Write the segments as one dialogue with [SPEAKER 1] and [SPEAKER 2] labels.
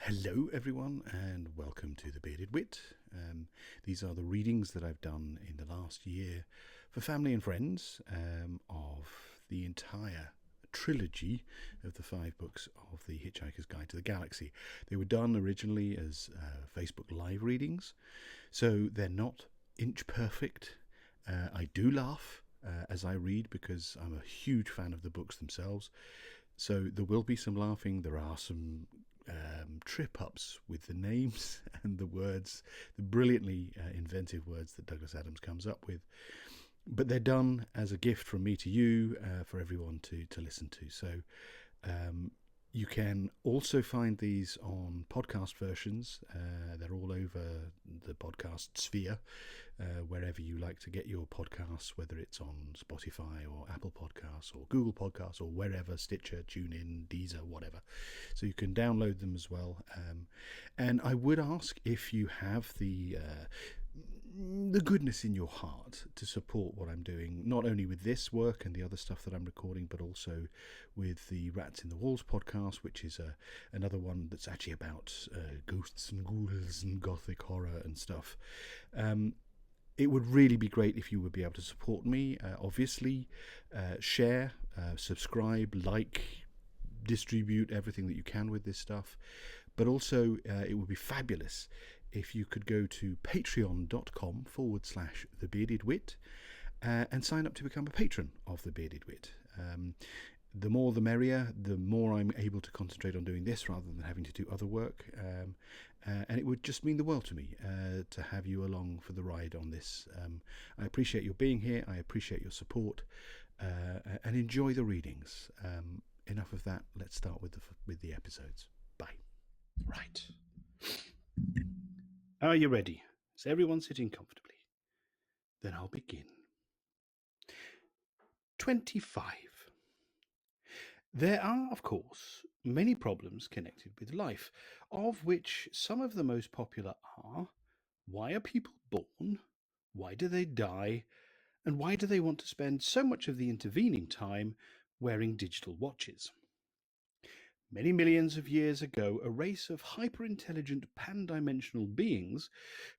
[SPEAKER 1] Hello, everyone, and welcome to the Bearded Wit. These are the readings that I've done in the last year for family and friends of the entire trilogy of the 5 books of the Hitchhiker's Guide to the Galaxy. They were done originally as Facebook Live readings, so they're not inch perfect. I do laugh as I read because I'm a huge fan of the books themselves. So there will be some laughing. There are some trip ups with the names and the words, the brilliantly inventive words that Douglas Adams comes up with. But they're done as a gift from me to you for everyone to listen to. So you can also find these on podcast versions. They're all over the podcast sphere, wherever you like to get your podcasts, whether it's on Spotify or Apple Podcasts or Google Podcasts or wherever, Stitcher, TuneIn, Deezer, whatever. So you can download them as well. And I would ask if you have the goodness in your heart to support what I'm doing, not only with this work and the other stuff that I'm recording, but also with the Rats in the Walls podcast, which is another one that's actually about ghosts and ghouls and gothic horror and stuff. It would really be great if you would be able to support me. Obviously, share, subscribe, like, distribute everything that you can with this stuff. But also, it would be fabulous if you could go to patreon.com/thebeardedwit and sign up to become a patron of The Bearded Wit. The more the merrier, the more I'm able to concentrate on doing this rather than having to do other work. And it would just mean the world to me to have you along for the ride on this. I appreciate your being here. I appreciate your support. And enjoy the readings. Enough of that. Let's start with the episodes. Bye. Right. Are you ready? Is everyone sitting comfortably? Then I'll begin. 25. There are, of course, many problems connected with life, of which some of the most popular are: why are people born? Why do they die? And why do they want to spend so much of the intervening time wearing digital watches? Many millions of years ago, a race of hyper-intelligent pan-dimensional beings,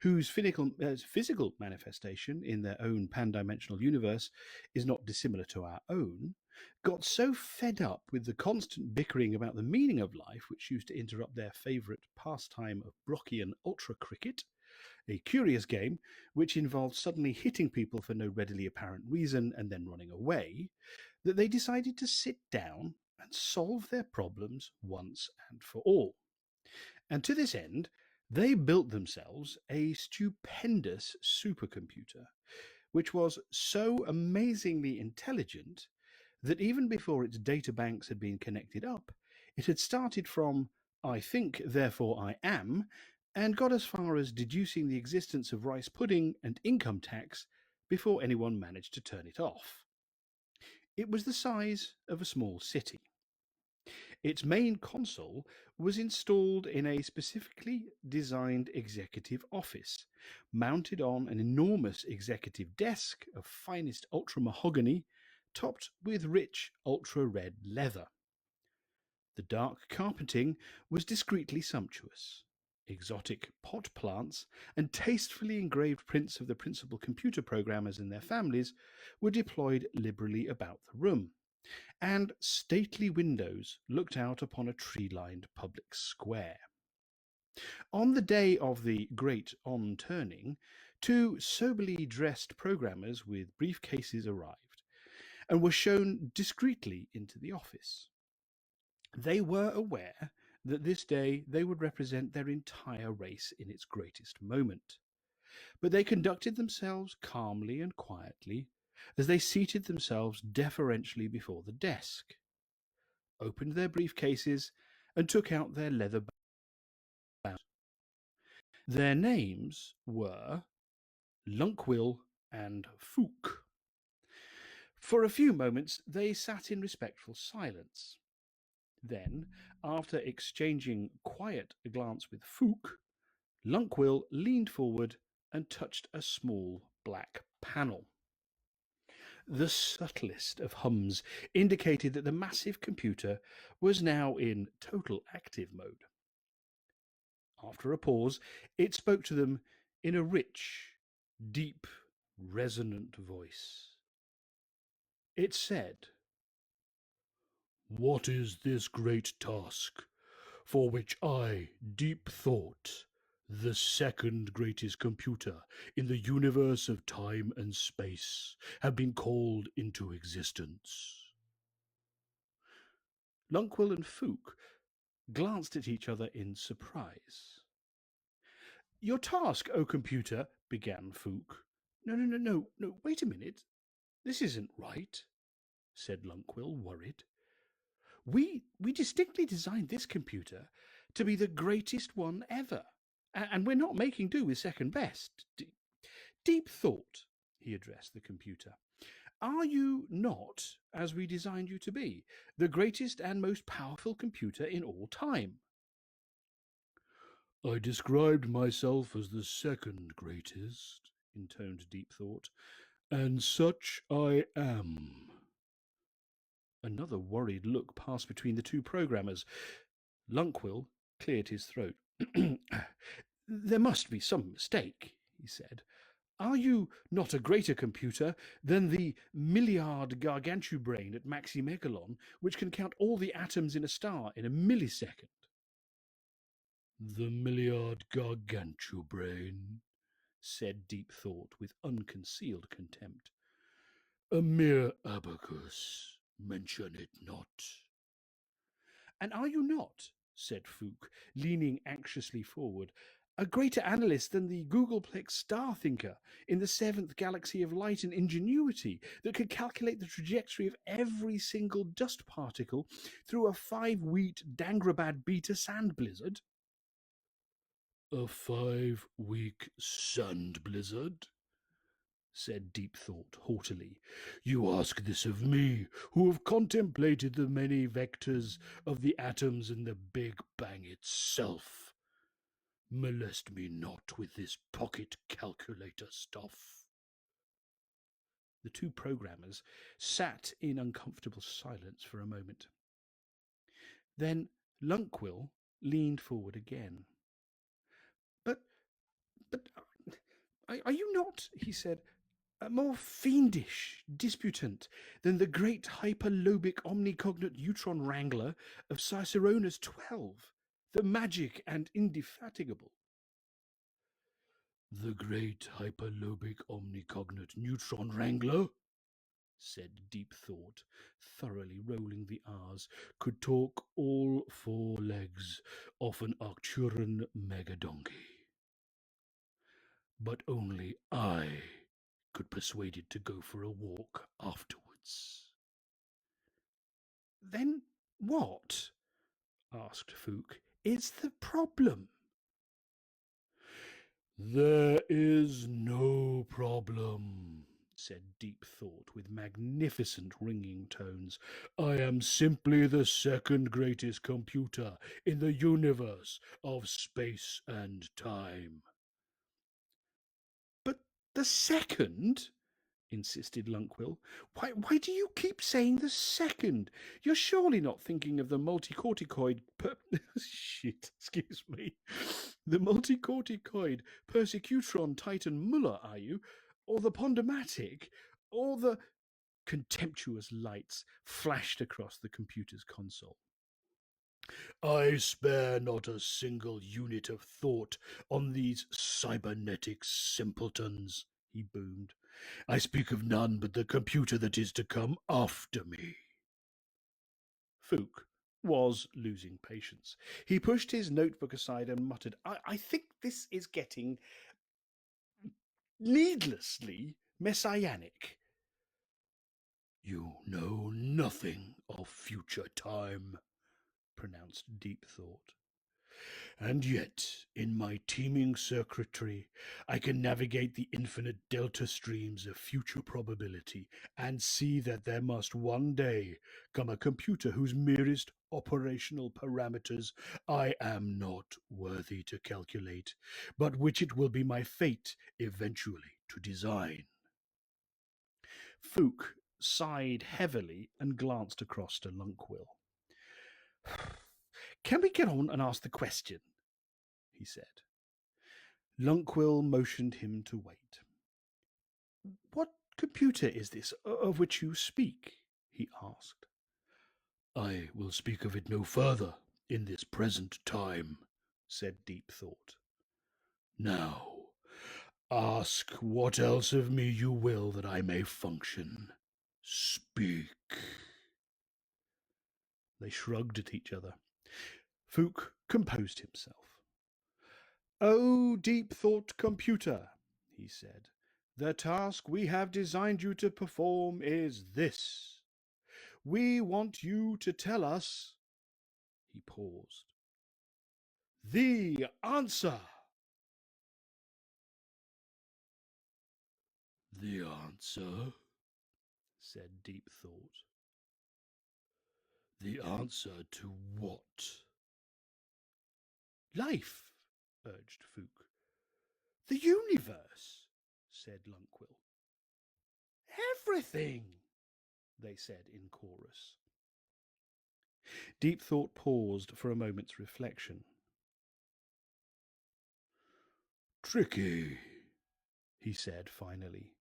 [SPEAKER 1] whose physical manifestation in their own pan-dimensional universe is not dissimilar to our own, got so fed up with the constant bickering about the meaning of life, which used to interrupt their favourite pastime of Brockian ultra cricket, a curious game which involved suddenly hitting people for no readily apparent reason and then running away, that they decided to sit down and solve their problems once and for all. And to this end, they built themselves a stupendous supercomputer, which was so amazingly intelligent that even before its databanks had been connected up, it had started from "I think, therefore I am," and got as far as deducing the existence of rice pudding and income tax before anyone managed to turn it off. It was the size of a small city. Its main console was installed in a specifically designed executive office, mounted on an enormous executive desk of finest ultra mahogany, topped with rich ultra red leather. The dark carpeting was discreetly sumptuous. Exotic pot plants and tastefully engraved prints of the principal computer programmers and their families were deployed liberally about the room, and stately windows looked out upon a tree-lined public square. On the day of the great on-turning, 2 soberly dressed programmers with briefcases arrived and were shown discreetly into the office. They were aware that this day they would represent their entire race in its greatest moment, but they conducted themselves calmly and quietly as they seated themselves deferentially before the desk, opened their briefcases, and took out their leather bags. Their names were Lunkwil and Fook. For a few moments they sat in respectful silence. Then, after exchanging quiet a glance with Fook, Lunkwil leaned forward and touched a small black panel. The subtlest of hums indicated that the massive computer was now in total active mode. After a pause, it spoke to them in a rich, deep, resonant voice. It said, "What is this great task for which I, Deep Thought, the second greatest computer in the universe of time and space, have been called into existence?" Lunquill and Fook glanced at each other in surprise. "Your task, O computer," began Fook. No, wait a minute. This isn't right," said Lunquill, worried. We distinctly designed this computer to be the greatest one ever, and we're not making do with second best. Deep Thought," he addressed the computer. "Are you not, as we designed you to be, the greatest and most powerful computer in all time?" "I described myself as the second greatest," intoned Deep Thought, "and such I am." Another worried look passed between the two programmers. Lunquill cleared his throat. "There must be some mistake," he said. "Are you not a greater computer than the milliard gargantubrain at Maximegalon, which can count all the atoms in a star in a millisecond?" "The milliard gargantubrain," said Deep Thought with unconcealed contempt. "A mere abacus. Mention it not." "And are you not," said Fook, leaning anxiously forward, "a greater analyst than the Googleplex star thinker in the seventh galaxy of light and ingenuity that could calculate the trajectory of every single dust particle through a 5-week Dangrabad beta sand blizzard?" "A 5-week sand blizzard?" said Deep Thought haughtily. "You ask this of me, who have contemplated the many vectors of the atoms and the Big Bang itself. Molest me not with this pocket calculator stuff." The two programmers sat in uncomfortable silence for a moment. Then Lunquill leaned forward again. But, but, are you not," he said, "a more fiendish disputant than the great hyperlobic omnicognate neutron wrangler of Ciceronis 12, the magic and indefatigable?" "The great hyperlobic omnicognate neutron wrangler," said Deep Thought, thoroughly rolling the R's, "could talk all 4 legs off an Arcturan megadonkey. But only I could persuade it to go for a walk afterwards." "Then what," asked Fook, "is the problem?" "There is no problem," said Deep Thought with magnificent ringing tones. "I am simply the second greatest computer in the universe of space and time." "But the second?" insisted Lunquill. Why do you keep saying the second? You're surely not thinking of the multicorticoid shit, excuse me. The multicorticoid persecutron titan Muller, are you? Or the pondomatic? Or the contemptuous lights flashed across the computer's console. "I spare not a single unit of thought on these cybernetic simpletons," he boomed. "I speak of none but the computer that is to come after me." Fook was losing patience. He pushed his notebook aside and muttered, I think this is getting needlessly messianic." "You know nothing of future time," pronounced Deep Thought. "And yet, in my teeming circuitry, I can navigate the infinite delta streams of future probability and see that there must one day come a computer whose merest operational parameters I am not worthy to calculate, but which it will be my fate eventually to design." Fook sighed heavily and glanced across to Lunquill. "Can we get on and ask the question?" he said. Lunquill motioned him to wait. What computer is this of which you speak? He asked. I will speak of it no further in this present time, said Deep Thought. Now, ask what else of me you will that I may function. Speak. They shrugged at each other. Fook composed himself. "Oh, deep-thought computer," he said, "the task we have designed you to perform is this. We want you to tell us—" He paused. "The answer." "The answer?" said Deep Thought. "The answer to what?" "Life," urged Fook. "The universe," said Lunquill. "Everything," they said in chorus. Deep Thought paused for a moment's reflection. "Tricky," he said finally.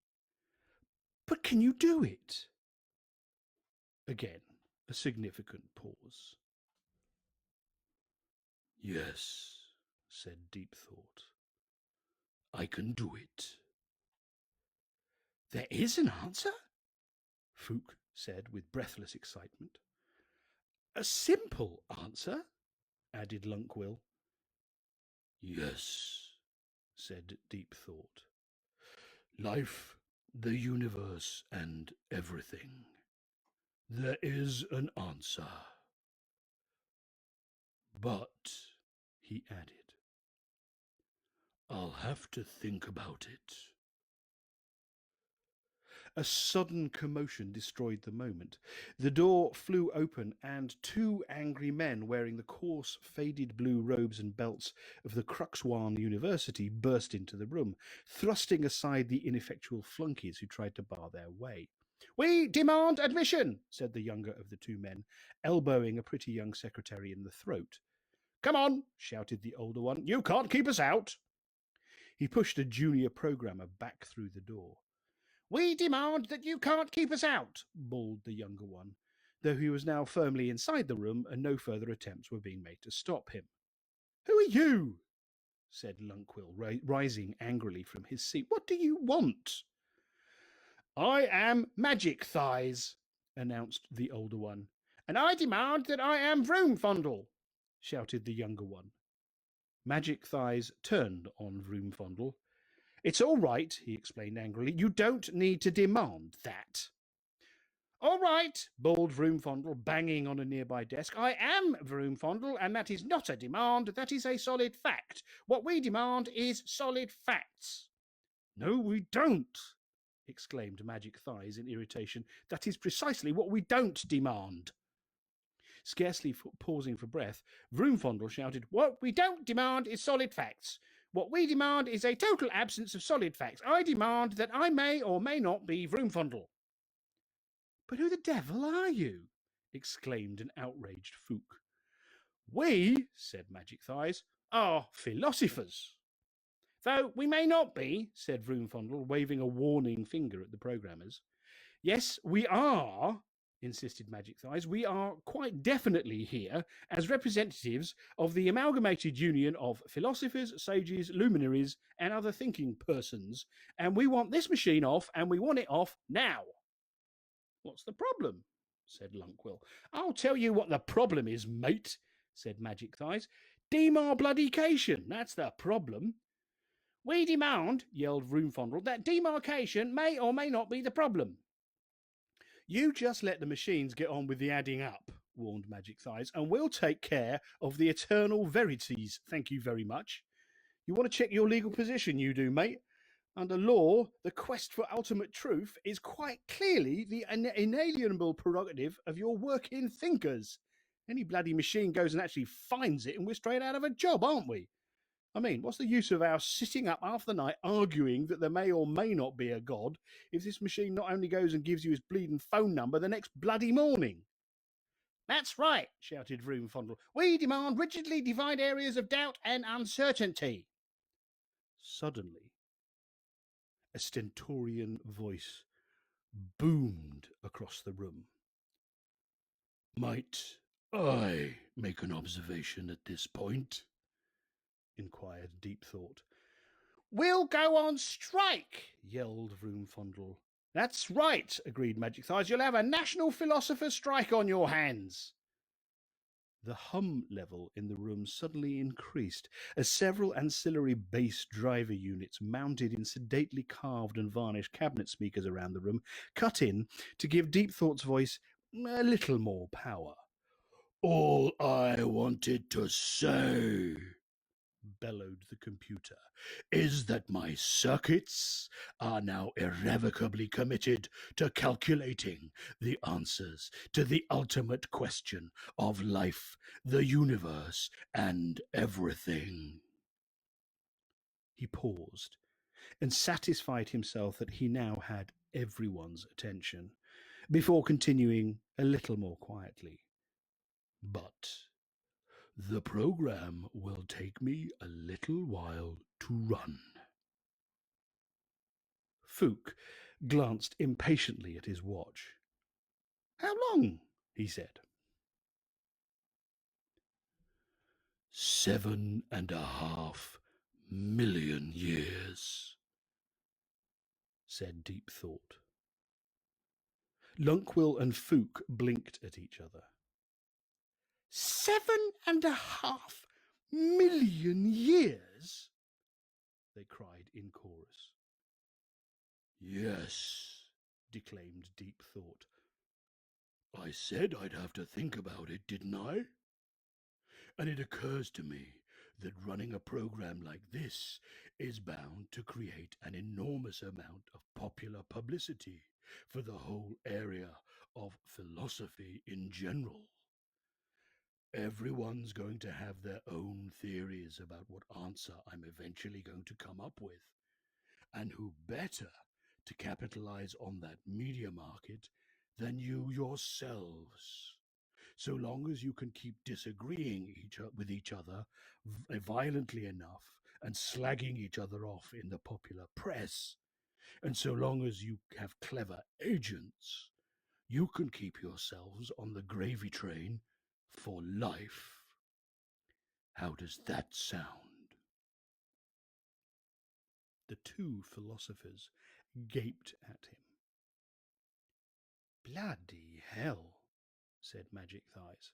[SPEAKER 1] "But can you do it?" Again, a significant pause. "Yes," said Deep Thought. "I can do it." "There is an answer?" Fook said with breathless excitement. "A simple answer?" added Lunquill. "Yes," said Deep Thought. "Life, the universe, and everything. There is an answer. But," he added, "I'll have to think about it." A sudden commotion destroyed the moment. The door flew open, and two angry men wearing the coarse, faded blue robes and belts of the Cruxwan University burst into the room, thrusting aside the ineffectual flunkies who tried to bar their way. "We demand admission," said the younger of the two men, elbowing a pretty young secretary in the throat. "Come on," shouted the older one. "You can't keep us out." He pushed a junior programmer back through the door. "We demand that you can't keep us out," bawled the younger one, though he was now firmly inside the room and no further attempts were being made to stop him. "Who are you?" said Lunquill, rising angrily from his seat. "What do you want?" "I am Magic Thighs," announced the older one. "And I demand that I am Vroomfondle," shouted the younger one. Magic Thighs turned on Vroomfondle. "It's all right," he explained angrily. "You don't need to demand that." "All right," bawled Vroomfondle, banging on a nearby desk. "I am Vroomfondle, and that is not a demand. That is a solid fact. What we demand is solid facts." "No, we don't," exclaimed Magic Thighs in irritation. "That is precisely what we don't demand." Scarcely pausing for breath, Vroomfondle shouted, "What we don't demand is solid facts. What we demand is a total absence of solid facts. I demand that I may or may not be Vroomfondle." "But who the devil are you?" exclaimed an outraged Fook. "We," said Magic Thighs, "are philosophers." "Though we may not be," said Vroomfondle, waving a warning finger at the programmers. "Yes, we are," insisted Magic Thighs. "We are quite definitely here as representatives of the amalgamated union of philosophers, sages, luminaries, and other thinking persons, and we want this machine off, and we want it off now." "What's the problem?" said Lunquill. "I'll tell you what the problem is, mate," said Magic Thighs. "Demarbloodycation, that's the problem." "We demand," yelled Vroomfondle, "that demarcation may or may not be the problem." "You just let the machines get on with the adding up," warned Magic Thighs, "and we'll take care of the eternal verities, thank you very much. You want to check your legal position, you do, mate? Under law, the quest for ultimate truth is quite clearly the inalienable prerogative of your working thinkers. Any bloody machine goes and actually finds it, and we're straight out of a job, aren't we? I mean, what's the use of our sitting up half the night arguing that there may or may not be a God if this machine not only goes and gives you his bleeding phone number the next bloody morning?" That's right, shouted Vroom Fondle. We demand rigidly defined areas of doubt and uncertainty. Suddenly, a stentorian voice boomed across the room. Might I make an observation at this point? Inquired Deep Thought. We'll go on strike, yelled Vroom Fondle. That's right, agreed Magic Thighs. You'll have a national philosopher's strike on your hands. The hum level in the room suddenly increased as several ancillary bass driver units mounted in sedately carved and varnished cabinet speakers around the room cut in to give Deep Thought's voice a little more power. All I wanted to say, bellowed the computer, is that my circuits are now irrevocably committed to calculating the answers to the ultimate question of life, the universe, and everything. He paused and satisfied himself that he now had everyone's attention, before continuing a little more quietly. But the program will take me a little while to run. Fook glanced impatiently at his watch. How long? He said. 7.5 million years, said Deep Thought. Lunkwell and Fook blinked at each other. 7.5 million years? They cried in chorus. Yes, declaimed Deep Thought. I said I'd have to think about it, didn't I? And it occurs to me that running a program like this is bound to create an enormous amount of popular publicity for the whole area of philosophy in general. Everyone's going to have their own theories about what answer I'm eventually going to come up with. And who better to capitalize on that media market than you yourselves? So long as you can keep disagreeing with each other violently enough and slagging each other off in the popular press, and so long as you have clever agents, you can keep yourselves on the gravy train for life. How does that sound? The two philosophers gaped at him. Bloody hell, said Magic Thighs.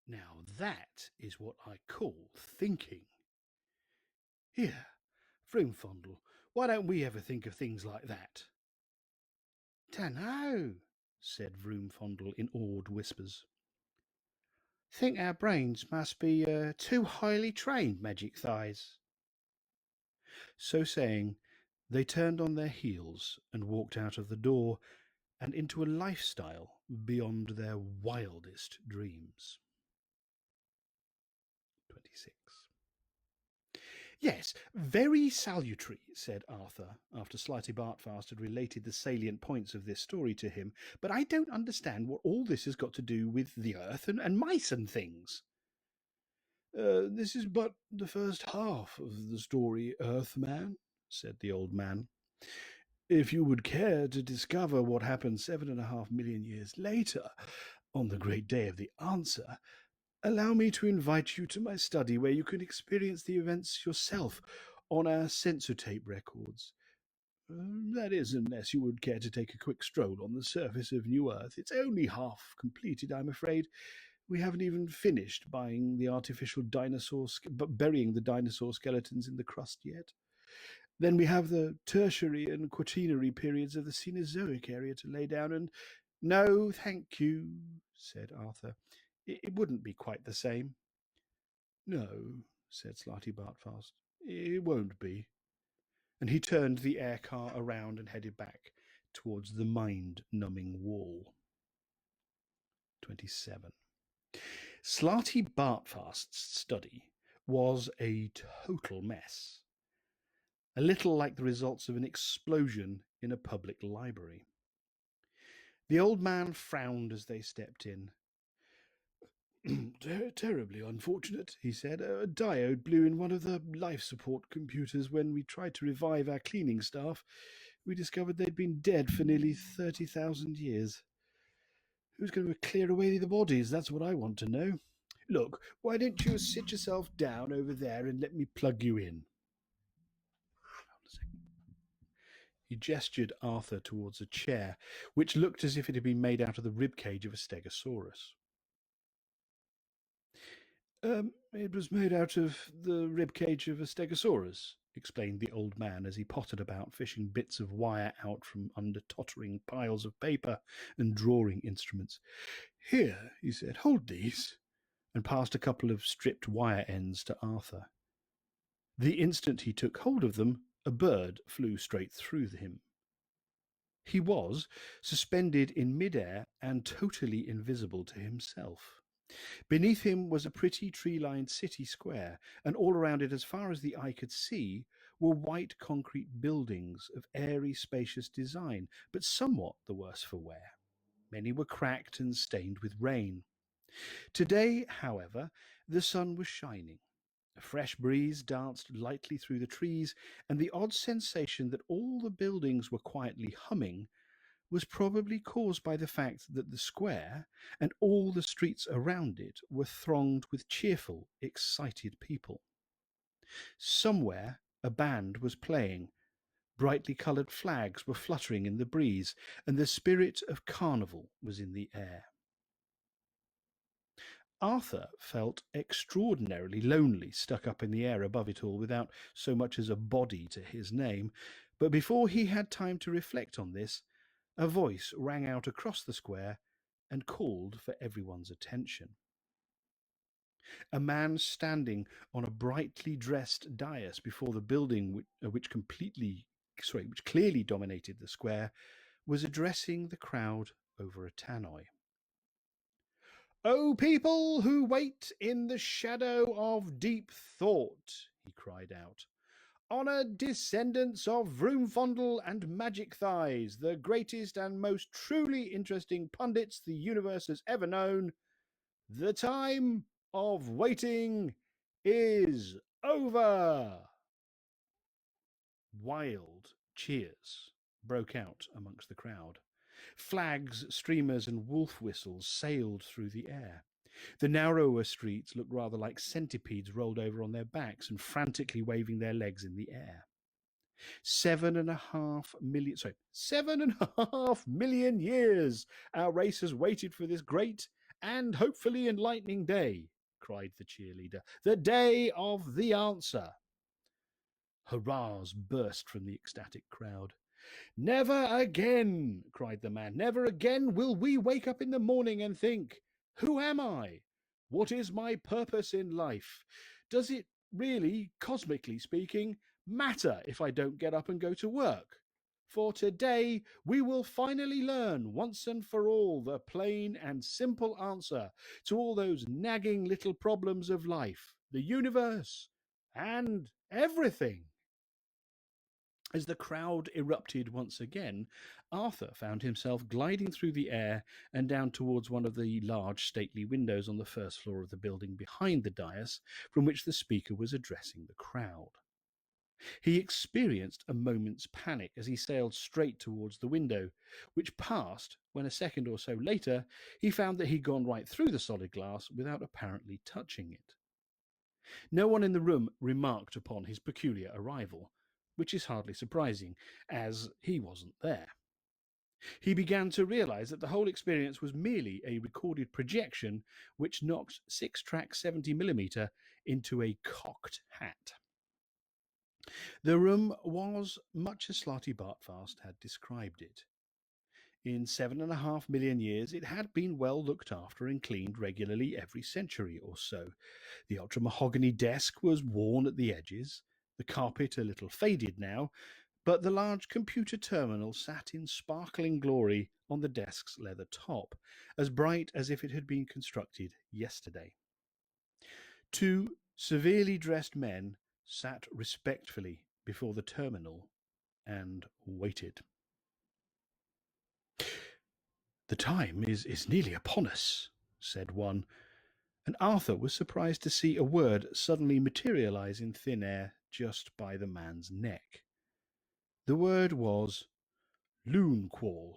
[SPEAKER 1] Now that is what I call thinking. Here, Fondle, why don't we ever think of things like that? Dunno, said Fondle in awed whispers. Think our brains must be too highly trained, Magic Thighs. So saying, they turned on their heels and walked out of the door and into a lifestyle beyond their wildest dreams. 26. Yes, very salutary, said Arthur, after Slightly Bartfast had related the salient points of this story to him, but I don't understand what all this has got to do with the earth and mice and things. This is but the first half of the story, Earthman, said the old man. If you would care to discover what happened 7.5 million years later, on the great day of the answer, allow me to invite you to my study where you can experience the events yourself on our sensotape records. That is, unless you would care to take a quick stroll on the surface of New Earth. It's only half completed, I'm afraid. We haven't even finished burying the dinosaur skeletons in the crust yet. Then we have the tertiary and quaternary periods of the Cenozoic area to lay down, and no, thank you, said Arthur. It wouldn't be quite the same. No, said Slightly Bartfast. It won't be. And he turned the air car around and headed back towards the mind-numbing wall. 27. Slightly Bartfast's study was a total mess. A little like the results of an explosion in a public library. The old man frowned as they stepped in. Terribly unfortunate, he said. A diode blew in one of the life support computers when we tried to revive our cleaning staff. We discovered they'd been dead for nearly 30,000 years. Who's going to clear away the bodies? That's what I want to know. Look, why don't you sit yourself down over there and let me plug you in? He gestured Arthur towards a chair, which looked as if it had been made out of the rib cage of a stegosaurus. It was made out of the rib cage of a stegosaurus, explained the old man as he pottered about fishing bits of wire out from under tottering piles of paper and drawing instruments. Here, he said, hold these, and passed a couple of stripped wire ends to Arthur. The instant he took hold of them, a bird flew straight through him. He was suspended in midair and totally invisible to himself. Beneath him was a pretty tree-lined city square, and all around it, as far as the eye could see, were white concrete buildings of airy, spacious design, but somewhat the worse for wear. Many were cracked and stained with rain. Today, however, the sun was shining. A fresh breeze danced lightly through the trees, and the odd sensation that all the buildings were quietly humming was probably caused by the fact that the square and all the streets around it were thronged with cheerful, excited people. Somewhere a band was playing, brightly coloured flags were fluttering in the breeze, and the spirit of carnival was in the air. Arthur felt extraordinarily lonely, stuck up in the air above it all without so much as a body to his name, but before he had time to reflect on this, a voice rang out across the square and called for everyone's attention. A man standing on a brightly dressed dais before the building which clearly dominated the square was addressing the crowd over a tannoy. "O people who wait in the shadow of deep thought," he cried out, "honoured descendants of Vroomfondle and Magic Thighs, the greatest and most truly interesting pundits the universe has ever known, the time of waiting is over." Wild cheers broke out amongst the crowd. Flags, streamers, and wolf whistles sailed through the air. The narrower streets looked rather like centipedes rolled over on their backs and frantically waving their legs in the air. 7.5 million years our race has waited for this great and hopefully enlightening day, cried the cheerleader. The day of the answer. Hurrahs burst from the ecstatic crowd. "Never again," cried the man, "never again will we wake up in the morning and think, 'Who am I? What is my purpose in life? Does it really, cosmically speaking, matter if I don't get up and go to work?' For today we will finally learn once and for all the plain and simple answer to all those nagging little problems of life, the universe, and everything." As the crowd erupted once again, Arthur found himself gliding through the air and down towards one of the large stately windows on the first floor of the building behind the dais from which the speaker was addressing the crowd. He experienced a moment's panic as he sailed straight towards the window, which passed when a second or so later he found that he'd gone right through the solid glass without apparently touching it. No one in the room remarked upon his peculiar arrival, which is hardly surprising, as he wasn't there. He began to realize that the whole experience was merely a recorded projection which knocked 6-track 70mm into a cocked hat. The room was much as Slarty Bartfast had described it. In 7.5 million years, it had been well looked after and cleaned regularly every century or so. The ultra-mahogany desk was worn at the edges, the carpet a little faded now, but the large computer terminal sat in sparkling glory on the desk's leather top, as bright as if it had been constructed yesterday. Two severely dressed men sat respectfully before the terminal and waited. "The time is nearly upon us," said one, and Arthur was surprised to see a word suddenly materialize in thin air just by the man's neck. The word was loonquall,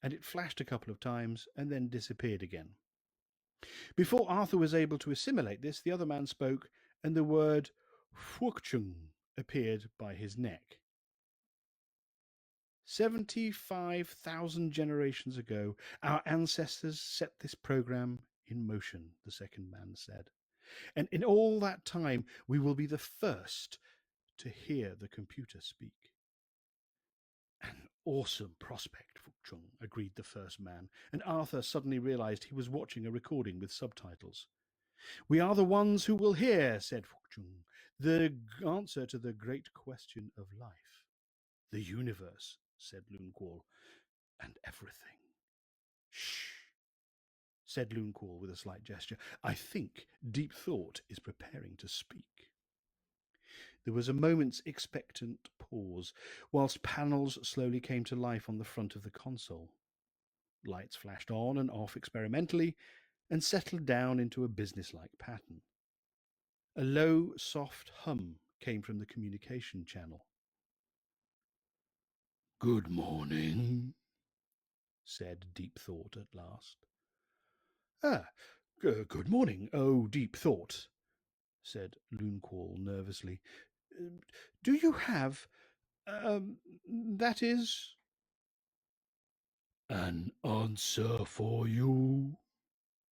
[SPEAKER 1] and it flashed a couple of times and then disappeared again. Before Arthur was able to assimilate this, the other man spoke, and the word Fuokchung appeared by his neck. 75,000 generations ago, our ancestors set this program in motion, the second man said. And in all that time, we will be the first to hear the computer speak. An awesome prospect, Fuokchung, agreed the first man, and Arthur suddenly realized he was watching a recording with subtitles. We are the ones who will hear, said Fuokchung, the answer to the great question of life. The universe, said Loonquall, and everything. Shh, said Loonquall with a slight gesture. I think Deep Thought is preparing to speak. There was a moment's expectant pause, whilst panels slowly came to life on the front of the console. Lights flashed on and off experimentally and settled down into a businesslike pattern. A low, soft hum came from the communication channel. Good morning, said Deep Thought at last. Good morning, oh Deep Thought, said Loonquall nervously. Do you have, that is... An answer for you,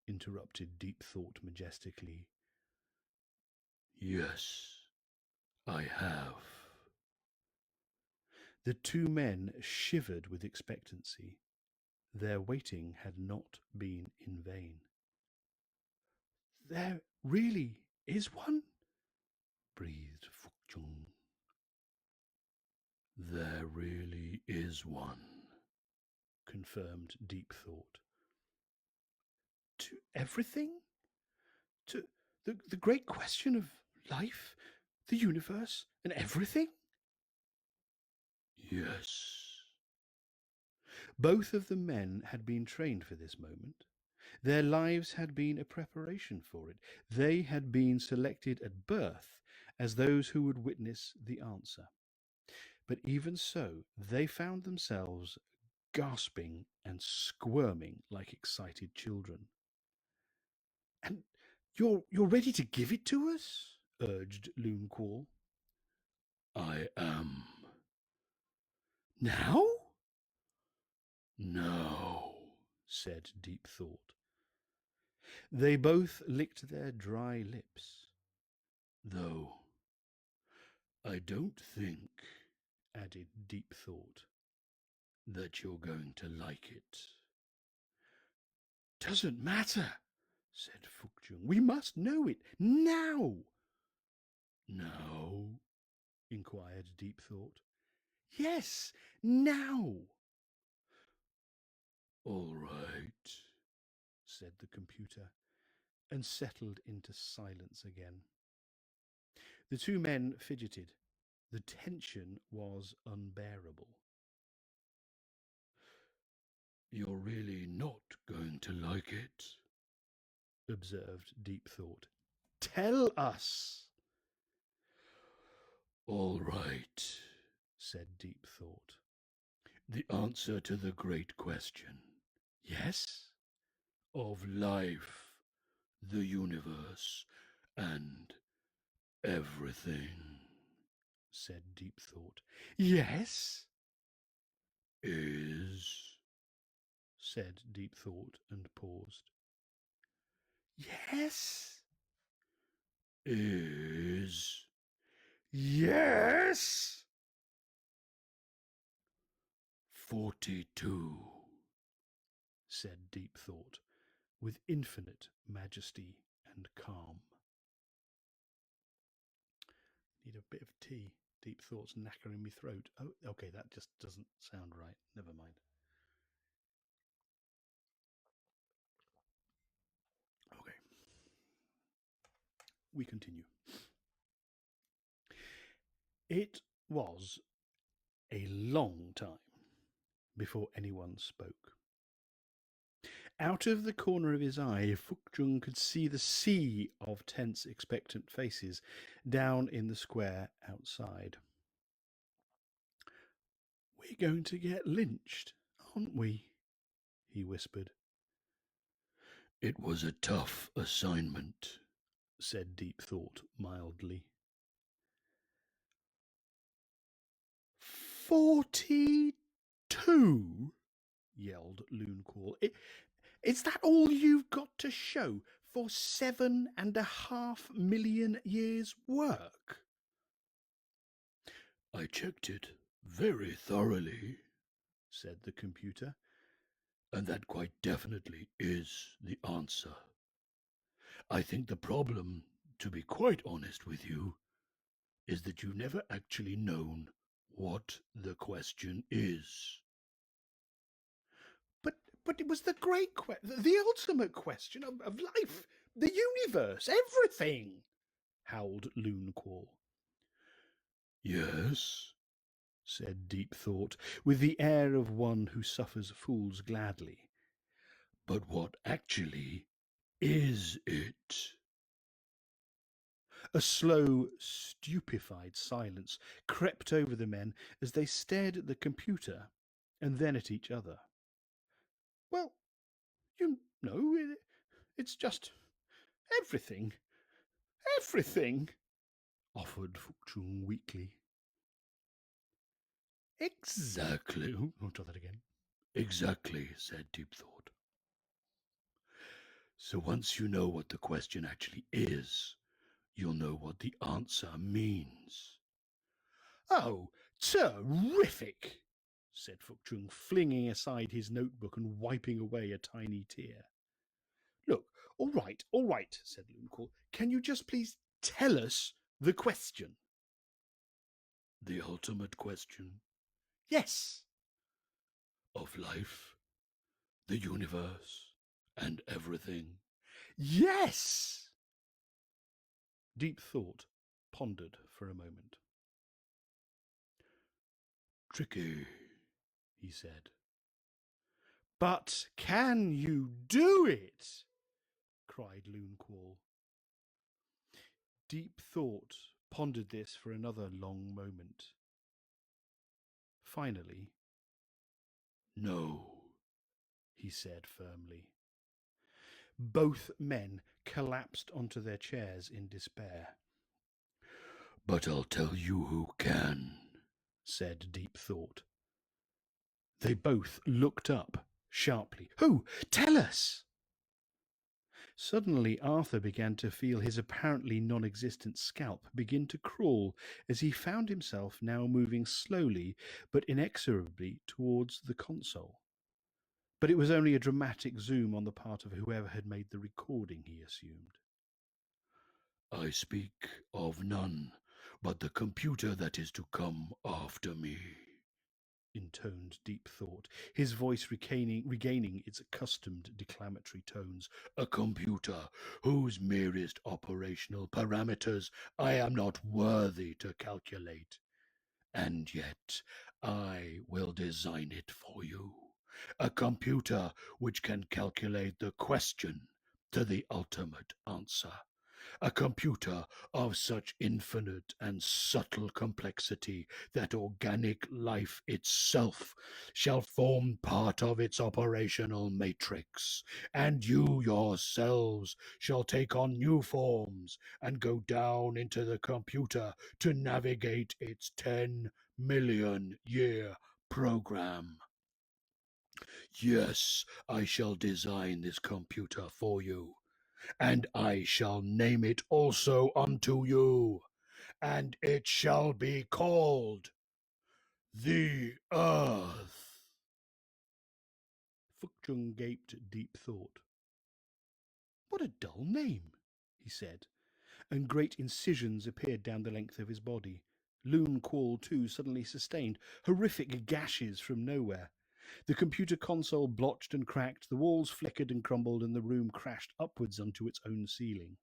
[SPEAKER 1] interrupted Deep Thought majestically. Yes, I have. The two men shivered with expectancy. Their waiting had not been in vain. There really is one? Breathed Fuokchung. There really is one, confirmed Deep Thought. To everything? To the great question of life, the universe, and everything? Yes. Both of the men had been trained for this moment. Their lives had been a preparation for it. They had been selected at birth as those who would witness the answer. But even so, they found themselves gasping and squirming like excited children. And you're ready to give it to us? Urged Loonquall. I am. Now? No, said Deep Thought. They both licked their dry lips. Though, I don't think, added Deep Thought, that you're going to like it. Doesn't matter, said Fuokchung. We must know it now. Now? Inquired Deep Thought. Yes, now. All right, said the computer, and settled into silence again. The two men fidgeted. The tension was unbearable. You're really not going to like it, observed Deep Thought. Tell us. All right, said Deep Thought. The answer to the great question. Yes? Of life, the universe, and everything, said Deep Thought. Yes? Is, said Deep Thought and paused. Yes? Is. Yes? 42, said Deep Thought, with infinite majesty and calm. Need a bit of tea. Deep Thought's knackering me throat. Oh, okay, that just doesn't sound right. Never mind. Okay. We continue. It was a long time before anyone spoke. Out of the corner of his eye, Fukjung could see the sea of tense, expectant faces down in the square outside. "We're going to get lynched, aren't we?" he whispered. "It was a tough assignment," said Deep Thought mildly. 42? Yelled Loonquall. Is that all you've got to show for 7.5 million years' work? "I checked it very thoroughly," said the computer, "and that quite definitely is the answer. I think the problem, to be quite honest with you, is that you've never actually known what the question is." But it was the the ultimate question of life, the universe, everything, howled Loonquall. "Yes," said Deep Thought, with the air of one who suffers fools gladly. "But what actually is it?" A slow, stupefied silence crept over the men as they stared at the computer and then at each other. "Well, you know, it's just everything. Everything," offered Fukchung weakly. "Exactly." I'll try that again. "Exactly," said Deep Thought. "So once you know what the question actually is, you'll know what the answer means." "Oh, terrific!" said Fukchung, flinging aside his notebook and wiping away a tiny tear. "Look, all right," said Loonquall. "Can you just please tell us the question?" "The ultimate question?" "Yes." "Of life, the universe, and everything?" "Yes." Deep Thought pondered for a moment. "Tricky," he said. "But can you do it?" cried Loonquall. Deep Thought pondered this for another long moment. Finally, "No," he said firmly. Both men collapsed onto their chairs in despair. "But I'll tell you who can," said Deep Thought. They both looked up sharply. "Who? Tell us!" Suddenly Arthur began to feel his apparently non-existent scalp begin to crawl as he found himself now moving slowly but inexorably towards the console. But it was only a dramatic zoom on the part of whoever had made the recording, he assumed. "I speak of none but the computer that is to come after me," intoned Deep Thought, his voice regaining its accustomed declamatory tones. "A computer whose merest operational parameters I am not worthy to calculate. And yet I will design it for you. A computer which can calculate the question to the ultimate answer. A computer of such infinite and subtle complexity that organic life itself shall form part of its operational matrix, and you yourselves shall take on new forms and go down into the computer to navigate its 10 million-year program. Yes, I shall design this computer for you, and I shall name it also unto you, and it shall be called the Earth." Fukjung gaped Deep Thought. "What a dull name," he said, and great incisions appeared down the length of his body. Loonquall, too, suddenly sustained horrific gashes from nowhere. The computer console blotched and cracked, the walls flickered and crumbled, and the room crashed upwards onto its own ceiling.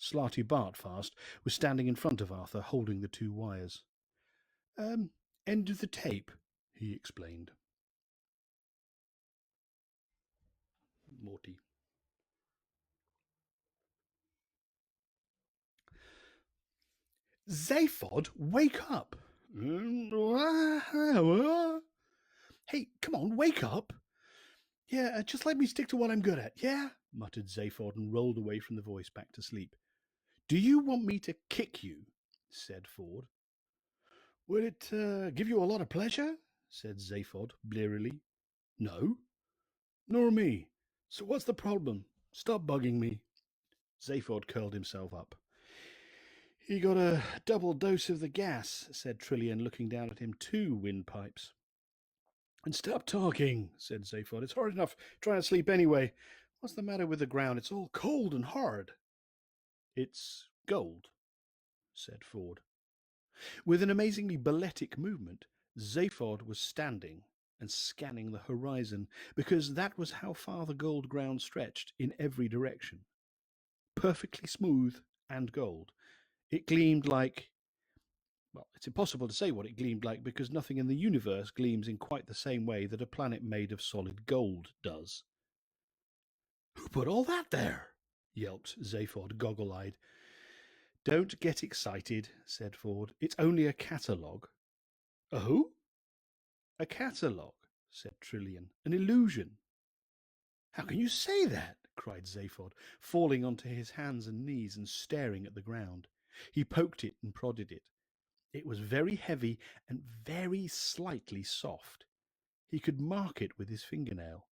[SPEAKER 1] Slarty Bartfast was standing in front of Arthur, holding the two wires. End of the tape," he explained. Morty. Zaphod, wake up! Hey, come on, wake up! Yeah, just let me stick to what I'm good at, yeah? Muttered Zaphod and rolled away from the voice back to sleep. Do you want me to kick you? Said Ford. Would it give you a lot of pleasure? Said Zaphod blearily. No, nor me. So what's the problem? Stop bugging me. Zaphod curled himself up. He got a double dose of the gas, said Trillian, looking down at him. 2 windpipes. And stop talking, said Zaphod. It's hard enough trying to sleep anyway. What's the matter with the ground? It's all cold and hard. It's gold, said Ford. With an amazingly balletic movement, Zaphod was standing and scanning the horizon, because that was how far the gold ground stretched in every direction. Perfectly smooth and gold. It gleamed like, well, it's impossible to say what it gleamed like because nothing in the universe gleams in quite the same way that a planet made of solid gold does. Who put all that there? Yelped Zaphod, goggle-eyed. Don't get excited, said Ford. It's only a catalogue. A who? A catalogue, said Trillian. An illusion. How can you say that? Cried Zaphod, falling onto his hands and knees and staring at the ground. He poked it and prodded it. It was very heavy and very slightly soft. He could mark it with his fingernail.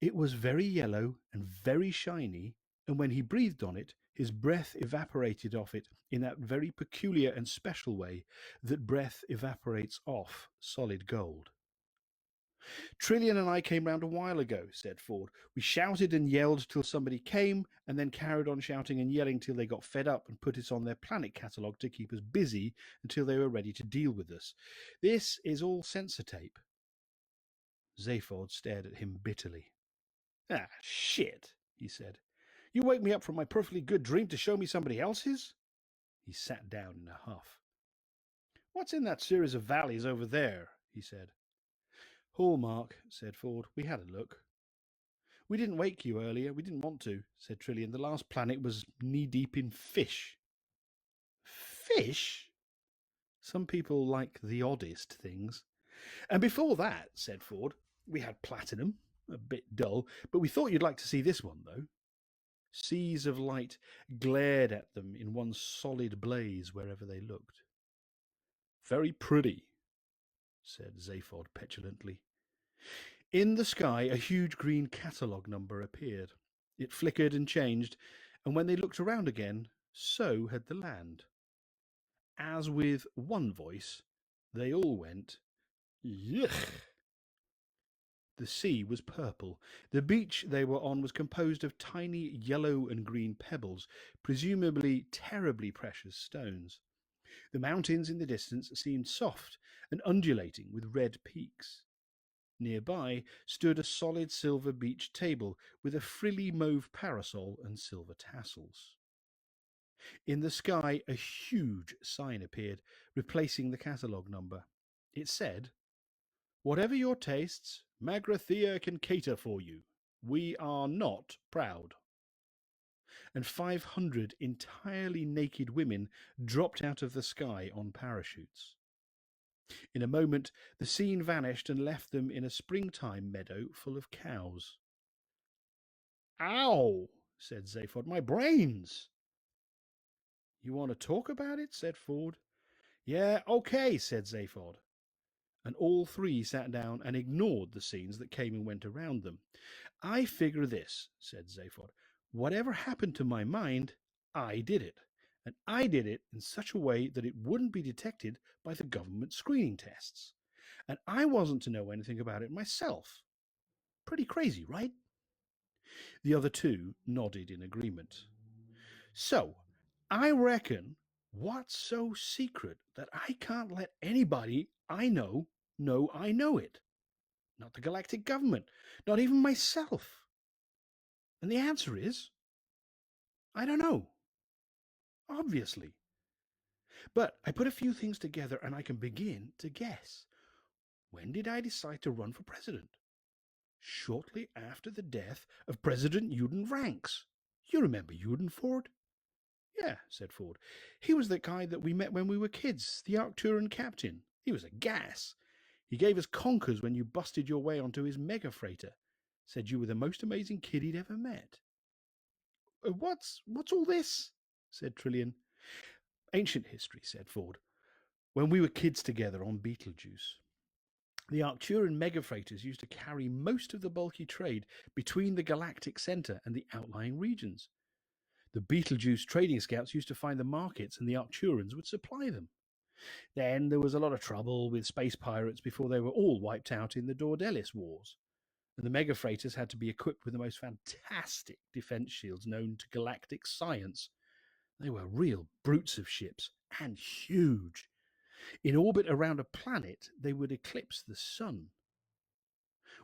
[SPEAKER 1] It was very yellow and very shiny, and when he breathed on it, his breath evaporated off it in that very peculiar and special way that breath evaporates off solid gold. Trillian and I came round a while ago, said Ford. We shouted and yelled till somebody came, and then carried on shouting and yelling till they got fed up and put us on their planet catalogue to keep us busy until they were ready to deal with us. This is all censortape. Zaphod stared at him bitterly. Ah, shit, he said. You wake me up from my perfectly good dream to show me somebody else's? He sat down in a huff. What's in that series of valleys over there? He said. Hallmark, said Ford. We had a look. We didn't wake you earlier. We didn't want to, said Trillian. The last planet was knee-deep in fish. Fish? Some people like the oddest things. And before that, said Ford, we had platinum. A bit dull, but we thought you'd like to see this one, though. Seas of light glared at them in one solid blaze wherever they looked. Very pretty, said Zaphod petulantly. In the sky, a huge green catalogue number appeared. It flickered and changed, and when they looked around again, so had the land. As with one voice, they all went, Yuck! The sea was purple. The beach they were on was composed of tiny yellow and green pebbles, presumably terribly precious stones. The mountains in the distance seemed soft and undulating with red peaks. Nearby stood a solid silver beach table with a frilly mauve parasol and silver tassels. In the sky, a huge sign appeared, replacing the catalogue number. It said, Whatever your tastes, Magrathea can cater for you. We are not proud. And 500 entirely naked women dropped out of the sky on parachutes. In a moment, the scene vanished and left them in a springtime meadow full of cows. Ow, said Zaphod, my brains. You want to talk about it? Said Ford. Yeah, okay, said Zaphod. And all 3 sat down and ignored the scenes that came and went around them. I figure this, said Zaphod. Whatever happened to my mind, I did it. And I did it in such a way that it wouldn't be detected by the government screening tests. And I wasn't to know anything about it myself. Pretty crazy, right? The other 2 nodded in agreement. So, I reckon what's so secret that I can't let anybody I know I know it? Not the galactic government, not even myself. And the answer is, I don't know. Obviously. But I put a few things together and I can begin to guess. When did I decide to run for president? shortly after the death of President Uden Ranks. You remember Uden, Ford? Yeah, said Ford. He was the guy that we met when we were kids, the Arcturan captain. He was a gas. He gave us conkers when you busted your way onto his mega freighter. Said you were the most amazing kid he'd ever met. What's all this? Said Trillian. Ancient history, said Ford. When we were kids together on Beetlejuice, the Arcturan megafreighters used to carry most of the bulky trade between the galactic center and the outlying regions. The Beetlejuice trading scouts used to find the markets, and the Arcturans would supply them. Then there was a lot of trouble with space pirates before they were all wiped out in the Dordelis Wars. And the megafreighters had to be equipped with the most fantastic defense shields known to galactic science. They were real brutes of ships, and huge. In orbit around a planet, they would eclipse the sun.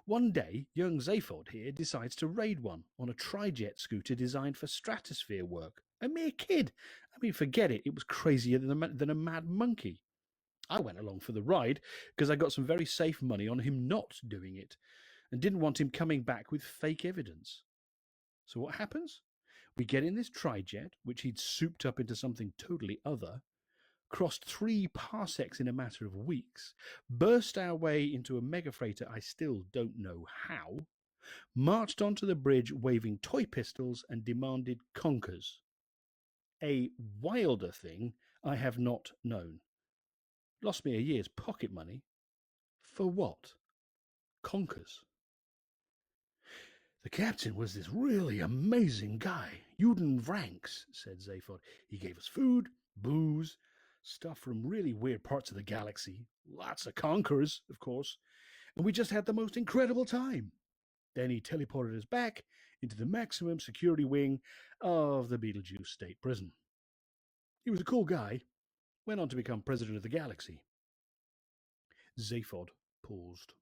[SPEAKER 1] One day, young Zaphod here decides to raid one on a trijet scooter designed for stratosphere work. A mere kid. I mean, forget it. It was crazier than a mad monkey. I went along for the ride because I got some very safe money on him not doing it and didn't want him coming back with fake evidence. So what happens? We get in this trijet, which he'd souped up into something totally other, crossed 3 parsecs in a matter of weeks, burst our way into a mega freighter I still don't know how, marched onto the bridge waving toy pistols and demanded conkers. A wilder thing I have not known. Lost me a year's pocket money. For what? Conkers. The captain was this really amazing guy. Uden Ranks, said Zaphod. He gave us food, booze, stuff from really weird parts of the galaxy. Lots of conkers, of course. And we just had the most incredible time. Then he teleported us back into the maximum security wing of the Beetlejuice State Prison. He was a cool guy. Went on to become president of the galaxy. Zaphod paused.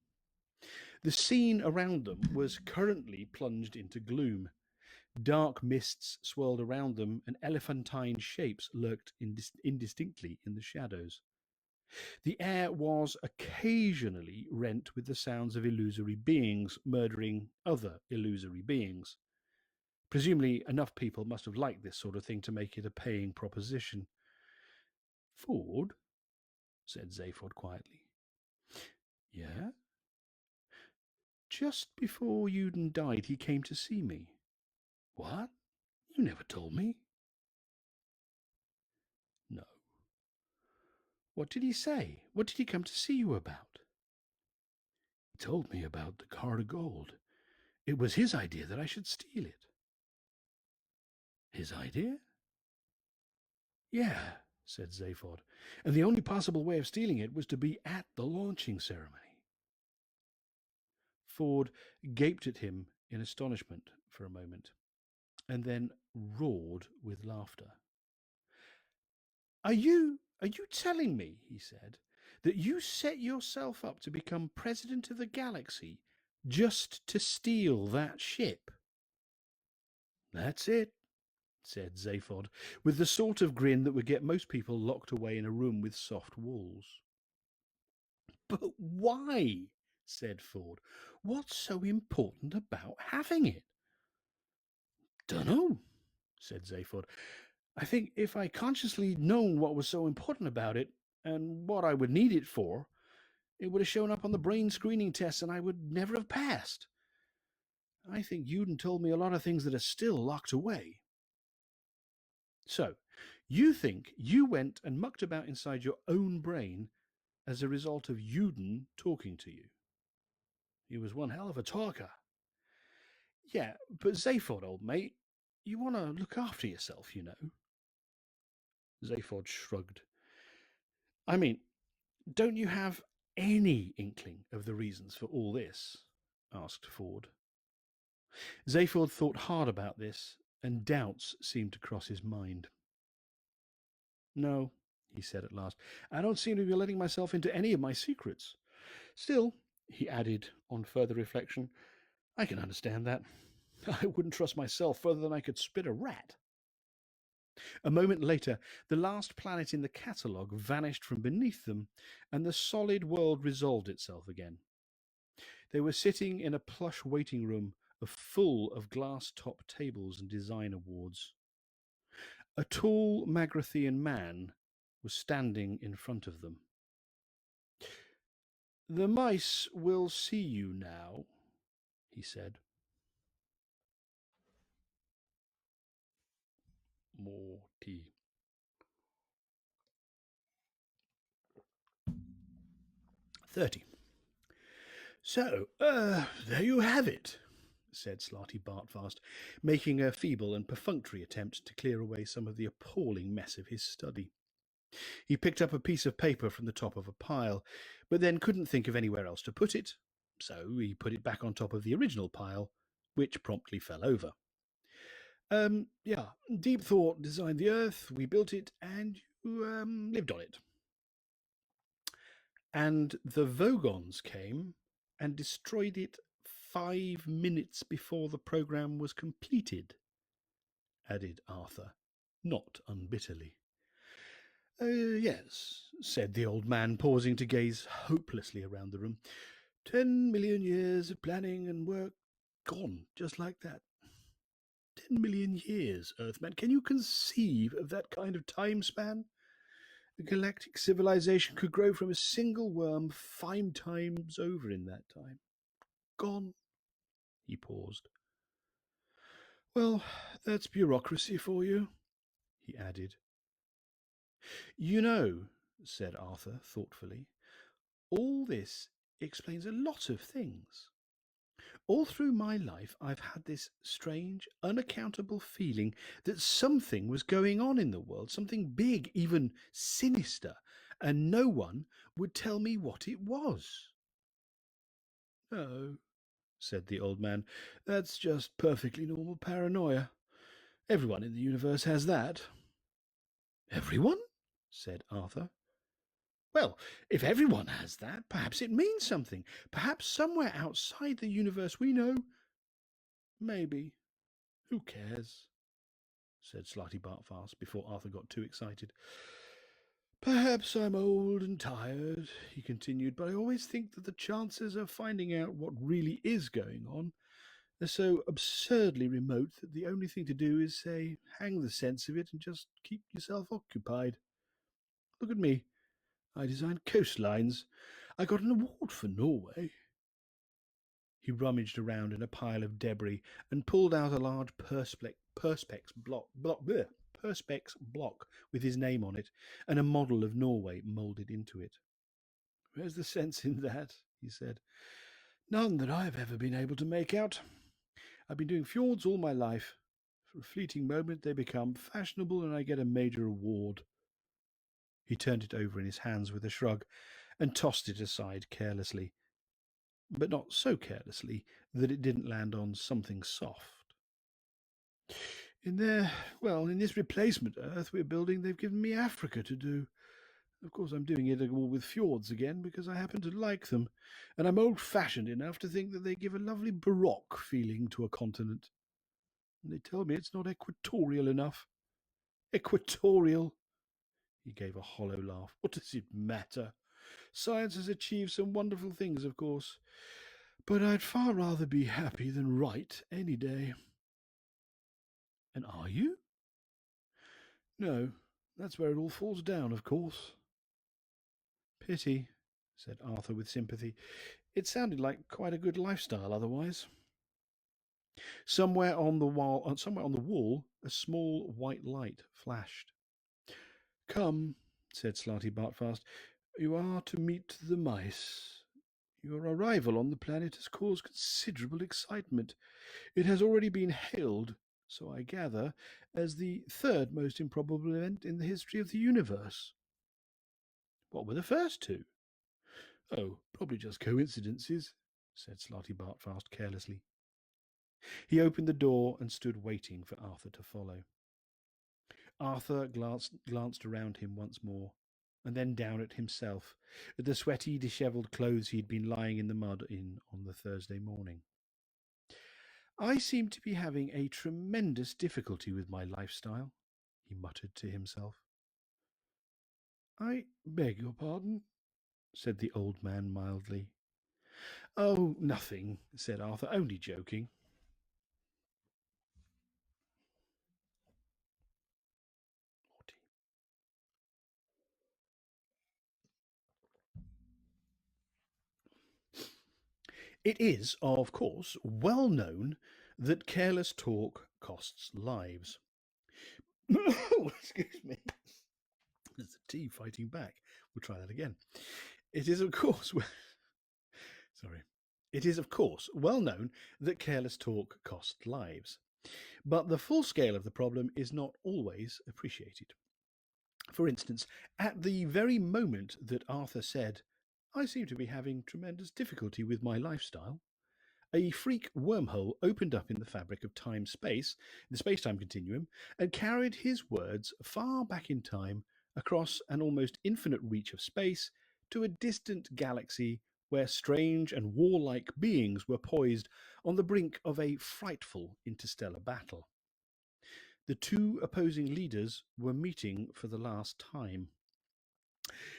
[SPEAKER 1] The scene around them was currently plunged into gloom. Dark mists swirled around them, and elephantine shapes lurked indistinctly in the shadows. The air was occasionally rent with the sounds of illusory beings murdering other illusory beings. Presumably, enough people must have liked this sort of thing to make it a paying proposition. Ford, said Zaphod quietly. Yeah? Just before Uden died, he came to see me. What? You never told me. No. What did he say? What did he come to see you about? He told me about the card of gold. It was his idea that I should steal it. His idea? Yeah, said Zaphod. And the only possible way of stealing it was to be at the launching ceremony. Ford gaped at him in astonishment for a moment, and then roared with laughter. Are you telling me, he said, that you set yourself up to become president of the galaxy just to steal that ship? That's it, said Zaphod, with the sort of grin that would get most people locked away in a room with soft walls. But why? Said Ford. What's so important about having it? Dunno, said Zaphod. I think if I consciously known what was so important about it and what I would need it for, it would have shown up on the brain screening test and I would never have passed. I think Uden told me a lot of things that are still locked away. So, you think you went and mucked about inside your own brain as a result of Uden talking to you? He was one hell of a talker. Yeah, but Zaphod, old mate, you want to look after yourself, you know. Zaphod shrugged. I mean, don't you have any inkling of the reasons for all this? Asked Ford. Zaphod thought hard about this, and doubts seemed to cross his mind. No, he said at last, I don't seem to be letting myself into any of my secrets. Still, he added on further reflection, I can understand that. I wouldn't trust myself further than I could spit a rat. A moment later, the last planet in the catalogue vanished from beneath them, and the solid world resolved itself again. They were sitting in a plush waiting room full of glass-top tables and design awards. A tall Magrathian man was standing in front of them. "The mice will see you now," he said. More tea. 30. So, there you have it, said Slarty Bartfast, making a feeble and perfunctory attempt to clear away some of the appalling mess of his study. He picked up a piece of paper from the top of a pile, but then couldn't think of anywhere else to put it, so he put it back on top of the original pile, which promptly fell over. Yeah, Deep Thought designed the Earth, we built it, and you, lived on it. And the Vogons came and destroyed it 5 minutes before the program was completed, added Arthur, not unbitterly. Yes, said the old man, pausing to gaze hopelessly around the room. 10 million years of planning and work gone just like that. 10 million years, Earthman. Can you conceive of that kind of time span? A galactic civilization could grow from a single worm 5 times over in that time. Gone. He paused. Well, that's bureaucracy for you, he added. You know, said Arthur thoughtfully, all this explains a lot of things. All through my life, I've had this strange, unaccountable feeling that something was going on in the world, something big, even sinister, and no one would tell me what it was. Oh, said the old man, that's just perfectly normal paranoia. Everyone in the universe has that. Everyone? Said Arthur. Well, if everyone has that, perhaps it means something. Perhaps somewhere outside the universe we know. Maybe. Who cares? Said Slarty Bartfast before Arthur got too excited. Perhaps I'm old and tired, he continued, but I always think that the chances of finding out what really is going on are so absurdly remote that the only thing to do is say, hang the sense of it and just keep yourself occupied. Look at me. I designed coastlines. I got an award for Norway. He rummaged around in a pile of debris and pulled out a large perspex block with his name on it and a model of Norway moulded into it. Where's the sense in that? He said. None that I've ever been able to make out. I've been doing fjords all my life. For a fleeting moment they become fashionable and I get a major award. He turned it over in his hands with a shrug and tossed it aside carelessly, but not so carelessly that it didn't land on something soft. In this replacement Earth we're building, they've given me Africa to do. Of course, I'm doing it all with fjords again because I happen to like them, and I'm old-fashioned enough to think that they give a lovely baroque feeling to a continent. And they tell me it's not equatorial enough. Equatorial! He gave a hollow laugh. What does it matter? Science has achieved some wonderful things, of course, but I'd far rather be happy than right any day. And are you? No, that's where it all falls down, of course. Pity, said Arthur with sympathy. It sounded like quite a good lifestyle otherwise. Somewhere on the wall, a small white light flashed. Come, said Slarty Bartfast, you are to meet the mice. Your arrival on the planet has caused considerable excitement. It has already been hailed, so I gather, as the third most improbable event in the history of the universe. What were the first two? Oh, probably just coincidences, said Slarty Bartfast carelessly. He opened the door and stood waiting for Arthur to follow. Arthur glanced around him once more, and then down at himself, at the sweaty, dishevelled clothes he had been lying in the mud in on the Thursday morning. I seem to be having a tremendous difficulty with my lifestyle, he muttered to himself. I beg your pardon, said the old man mildly. Oh, nothing, said Arthur, only joking. It is, of course, well known that careless talk costs lives. Excuse me. There's the tea fighting back. We'll try that again. It is, of course, sorry. It is, of course, well known that careless talk costs lives. But the full scale of the problem is not always appreciated. For instance, at the very moment that Arthur said, I seem to be having tremendous difficulty with my lifestyle, a freak wormhole opened up in the fabric of time space, the space time continuum, and carried his words far back in time across an almost infinite reach of space to a distant galaxy where strange and warlike beings were poised on the brink of a frightful interstellar battle. The two opposing leaders were meeting for the last time.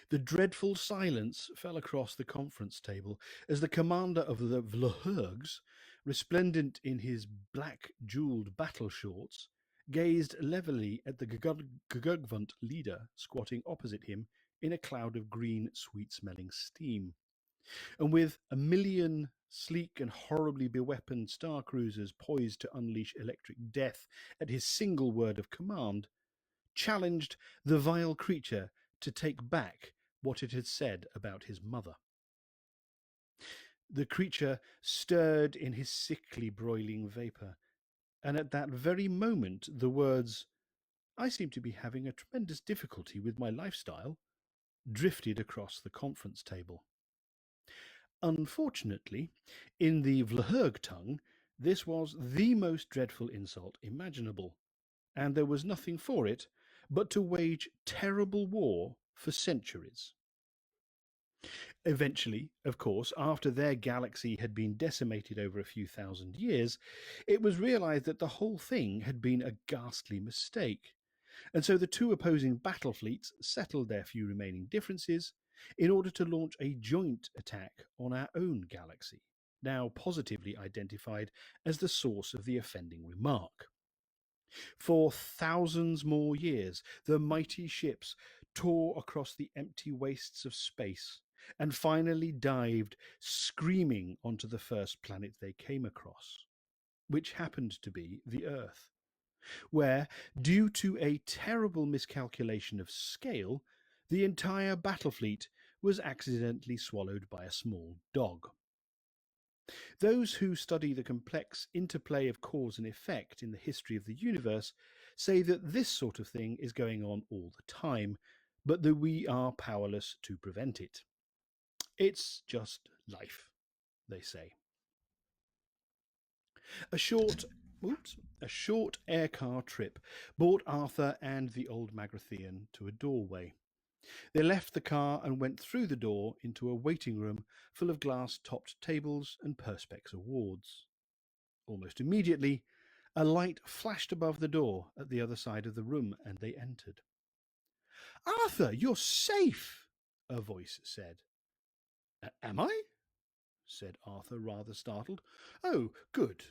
[SPEAKER 1] The dreadful silence fell across the conference table as the commander of the Vlhurgs, resplendent in his black jewelled battle shorts, gazed levelly at the Gugugvunt leader squatting opposite him in a cloud of green, sweet smelling steam. And with a million sleek and horribly beweaponed star cruisers poised to unleash electric death at his single word of command, challenged the vile creature to take back what it had said about his mother. The creature stirred in his sickly broiling vapour, and at that very moment the words, I seem to be having a tremendous difficulty with my lifestyle, drifted across the conference table. Unfortunately, in the Vlhurg tongue, this was the most dreadful insult imaginable, and there was nothing for it but to wage terrible war for centuries. Eventually, of course, after their galaxy had been decimated over a few thousand years, it was realized that the whole thing had been a ghastly mistake. And so the two opposing battle fleets settled their few remaining differences in order to launch a joint attack on our own galaxy, now positively identified as the source of the offending remark. For thousands more years, the mighty ships tore across the empty wastes of space and finally dived screaming onto the first planet they came across, which happened to be the Earth, where, due to a terrible miscalculation of scale, the entire battle fleet was accidentally swallowed by a small dog. Those who study the complex interplay of cause and effect in the history of the universe say that this sort of thing is going on all the time, but that we are powerless to prevent it. It's just life, they say. A short oops, a short aircar trip brought Arthur and the old Magrathian to a doorway. They left the car and went through the door into a waiting room full of glass-topped tables and perspex awards. Almost immediately, a light flashed above the door at the other side of the room, and they entered. Arthur, you're safe, a voice said. Am I? Said Arthur, rather startled. Oh, good.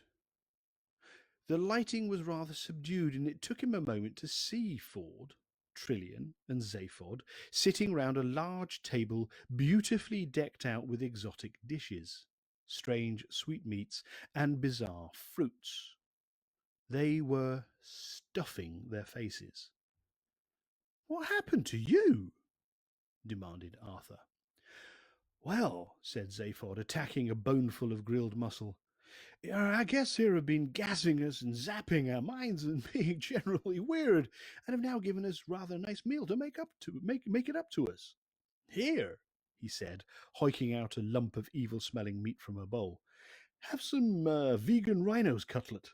[SPEAKER 1] The lighting was rather subdued, and it took him a moment to see Ford, Trillian, and Zaphod sitting round a large table beautifully decked out with exotic dishes, strange sweetmeats, and bizarre fruits. They were stuffing their faces. What happened to you? Demanded Arthur. Well, said Zaphod, attacking a boneful of grilled muscle, I guess here have been gassing us and zapping our minds and being generally weird, and have now given us rather a nice meal to make it up to us. Here, he said, hoiking out a lump of evil-smelling meat from a bowl. Have some vegan rhino's cutlet.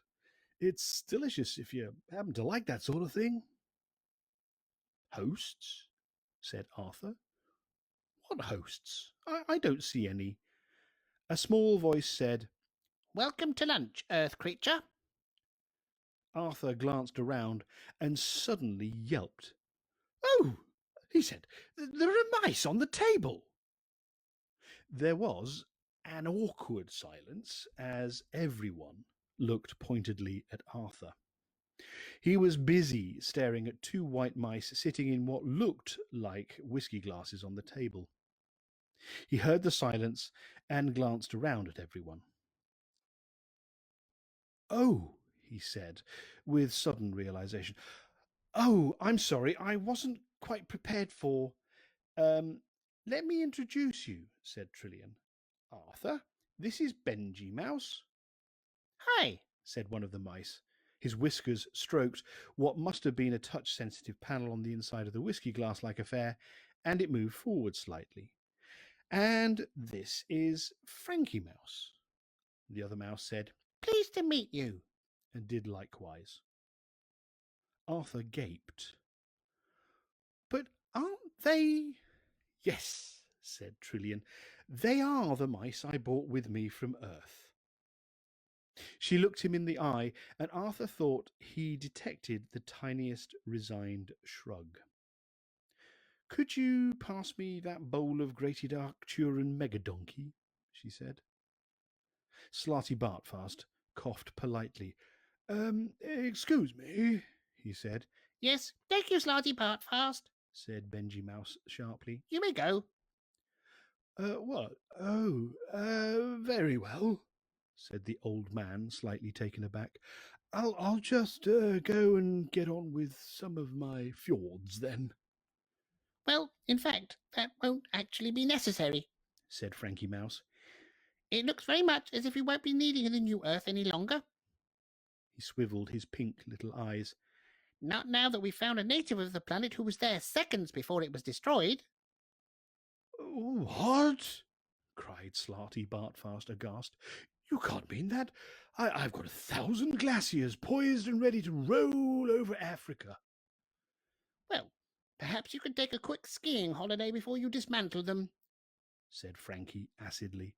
[SPEAKER 1] It's delicious if you happen to like that sort of thing. Hosts? Said Arthur. What hosts? I don't see any. A small voice said, Welcome to lunch, Earth creature. Arthur glanced around and suddenly yelped. Oh, he said, there are mice on the table. There was, an awkward silence as everyone looked pointedly at Arthur. He was busy staring at two white mice sitting in what looked like whiskey glasses on the table. He heard the silence and glanced around at everyone. "Oh," he said, with sudden realization. "Oh, I'm sorry, I wasn't quite prepared for. Um, Let me introduce you," said Trillian. "Arthur, this is Benji Mouse." "Hi," said one of the mice. His whiskers stroked what must have been a touch-sensitive panel on the inside of the whiskey glass-like affair, and it moved forward slightly. "And this is Frankie Mouse." The other mouse said, "Pleased to meet you," and did likewise. Arthur gaped. "But aren't they—" "Yes," said Trillian. "They are the mice I brought with me from Earth." She looked him in the eye, and Arthur thought he detected the tiniest resigned shrug. "Could you pass me that bowl of grated Arcturan megadonkey?" she said. Slarty Bartfast coughed politely. Excuse me," he said. "Yes, thank you, Slarty Bartfast," said Benji Mouse sharply. "You may go." What? Oh, very well," said the old man, slightly taken aback. I'll just go and get on with some of my fjords then." "Well, in fact, that won't actually be necessary," said Frankie Mouse. "It looks very much as if we won't be needing the new Earth any longer." He swiveled his pink little eyes. "Not now that we've found a native of the planet who was there seconds before it was destroyed." "What?" cried Slarty Bartfast, aghast. "You can't mean that. I've got 1,000 glaciers poised and ready to roll over Africa." "Well, perhaps you could take a quick skiing holiday before you dismantle them," said Frankie acidly.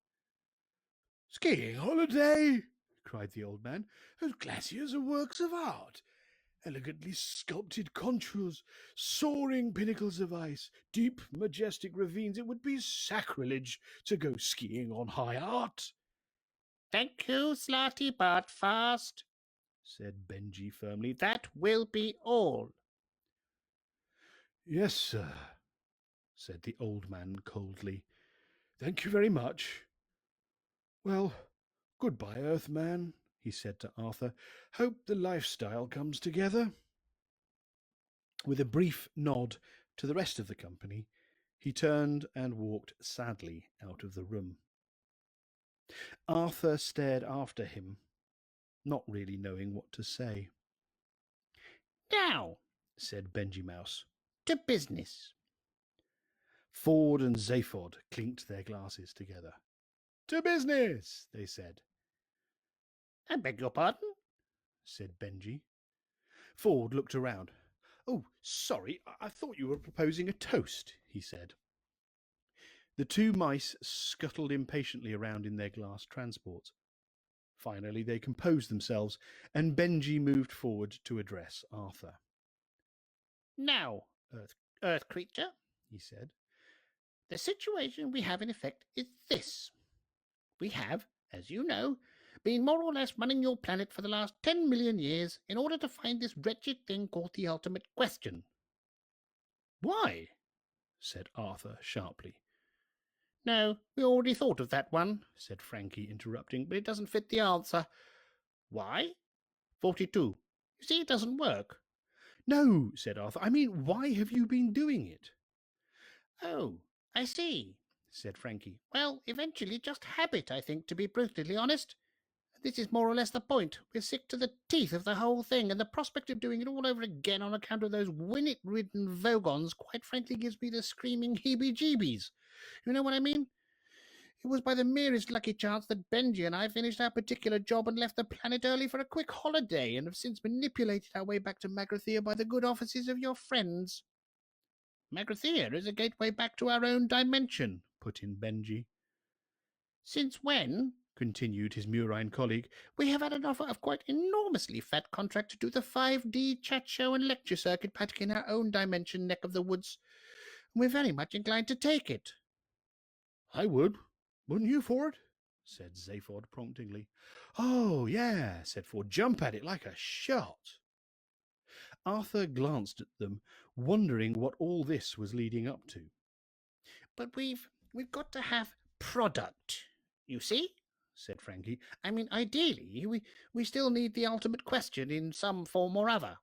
[SPEAKER 1] "Skiing holiday?" cried the old man. "Those glaciers are works of art. Elegantly sculpted contours, soaring pinnacles of ice, deep, majestic ravines. It would be sacrilege to go skiing on high art." "Thank you, Slarty Bartfast," said Benji firmly. "That will be all." "Yes, sir," said the old man coldly. "Thank you very much. Well, goodbye, Earthman," he said to Arthur. "Hope the lifestyle comes together." With a brief nod to the rest of the company, he turned and walked sadly out of the room. Arthur stared after him, not really knowing what to say. "Now," said Benji Mouse, "to business." Ford and Zaphod clinked their glasses together. "To business," they said. "I beg your pardon?" said Benji. Ford looked around. "Oh, sorry, I thought you were proposing a toast," he said. The two mice scuttled impatiently around in their glass transports. Finally, they composed themselves, and Benji moved forward to address Arthur. "Now, Earth creature," he said, "the situation we have in effect is this. We have, as you know, been more or less running your planet for the last 10 million years in order to find this wretched thing called the ultimate question." "Why?" said Arthur sharply. "No, we already thought of that one," said Frankie, interrupting, "but it doesn't fit the answer." "Why?" 42. "You see, it doesn't work." "No," said Arthur. "I mean, why have you been doing it?" "Oh, I see," said Frankie. "Well, eventually just habit, I think, to be brutally honest. This is more or less the point. We're sick to the teeth of the whole thing, and the prospect of doing it all over again on account of those winnet-ridden Vogons quite frankly gives me the screaming heebie-jeebies. You know what I mean? It was by the merest lucky chance that Benji and I finished our particular job and left the planet early for a quick holiday, and have since manipulated our way back to Magrathea by the good offices of your friends." "Magrathea is a gateway back to our own dimension," put in Benji. "Since when," continued his murine colleague, "we have had an offer of quite enormously fat contract to do the 5D chat show and lecture circuit back in our own dimension neck of the woods. We're very much inclined to take it." "I would. Wouldn't you, Ford?" said Zaphod promptingly. Oh, yeah, said Ford. Jump at it like a shot. Arthur glanced at them, wondering what all this was leading up to.
[SPEAKER 2] But we've got to have product, you see, said Frankie. I mean, ideally, we still need the ultimate question in some form or other.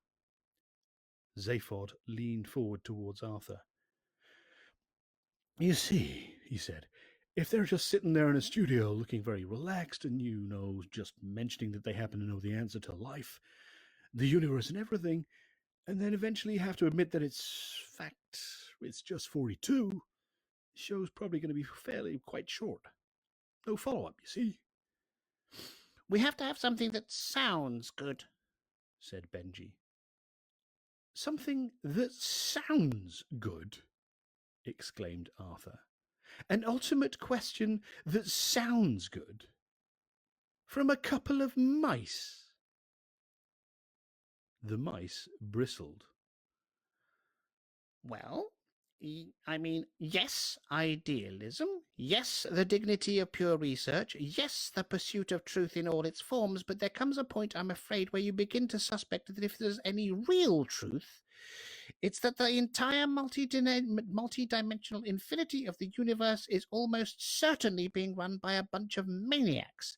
[SPEAKER 1] Zaphod leaned forward towards Arthur. You see, he said, if they're just sitting there in a studio looking very relaxed and, just mentioning that they happen to know the answer to life, the universe and everything, and then eventually have to admit that it's just 42, the show's probably going to be quite short. No follow-up, you see.
[SPEAKER 2] We have to have something that sounds good,
[SPEAKER 1] said Benji. Something that sounds good, exclaimed Arthur. An ultimate question that sounds good? From a couple of mice? The mice bristled.
[SPEAKER 2] Well, I mean, yes, idealism. Yes, the dignity of pure research. Yes, the pursuit of truth in all its forms. But there comes a point, I'm afraid, where you begin to suspect that if there's any real truth, it's that the entire multi-dimensional infinity of the universe is almost certainly being run by a bunch of maniacs.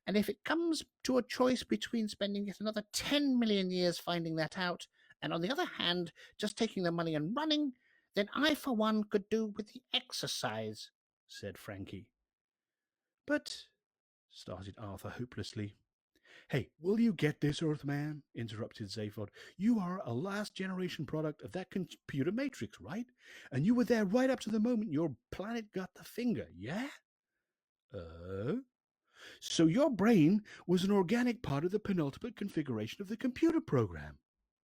[SPEAKER 2] And if it comes to a choice between spending yet another 10 million years finding that out, and on the other hand, just taking the money and running, then I, for one, could do with the exercise,
[SPEAKER 1] said Frankie. But, started Arthur hopelessly. Hey, will you get this, Earthman? Interrupted Zaphod. You are a last-generation product of that computer matrix, right? And you were there right up to the moment your planet got the finger, yeah? So your brain was an organic part of the penultimate configuration of the computer program,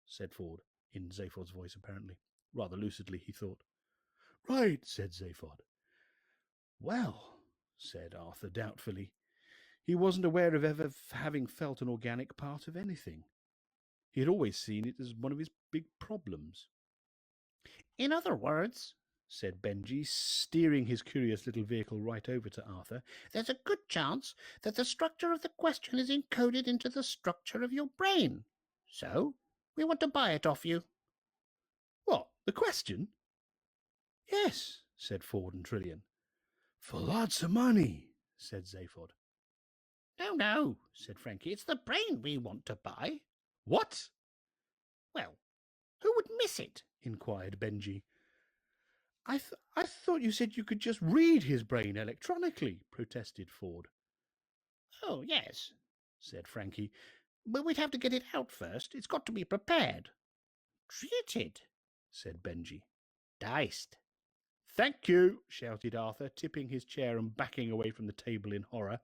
[SPEAKER 1] said Ford, in Zaphod's voice apparently. Rather lucidly, he thought. Right, said Zaphod. Well, said Arthur doubtfully. He wasn't aware of ever having felt an organic part of anything. He had always seen it as one of his big problems.
[SPEAKER 2] In other words,
[SPEAKER 1] said Benji, steering his curious little vehicle right over to Arthur,
[SPEAKER 2] there's a good chance that the structure of the question is encoded into the structure of your brain. So, we want to buy it off you.
[SPEAKER 1] What, the question? Yes, said Ford and Trillian. For lots of money, said Zaphod.
[SPEAKER 2] No, said Frankie. It's the brain we want to buy.
[SPEAKER 1] What?
[SPEAKER 2] Well, who would miss it?
[SPEAKER 1] Inquired Benji. I thought you said you could just read his brain electronically, protested Ford.
[SPEAKER 2] Oh, yes, said Frankie. But we'd have to get it out first. It's got to be prepared. Treated, said Benji. Diced.
[SPEAKER 1] Thank you, shouted Arthur, tipping his chair and backing away from the table in horror.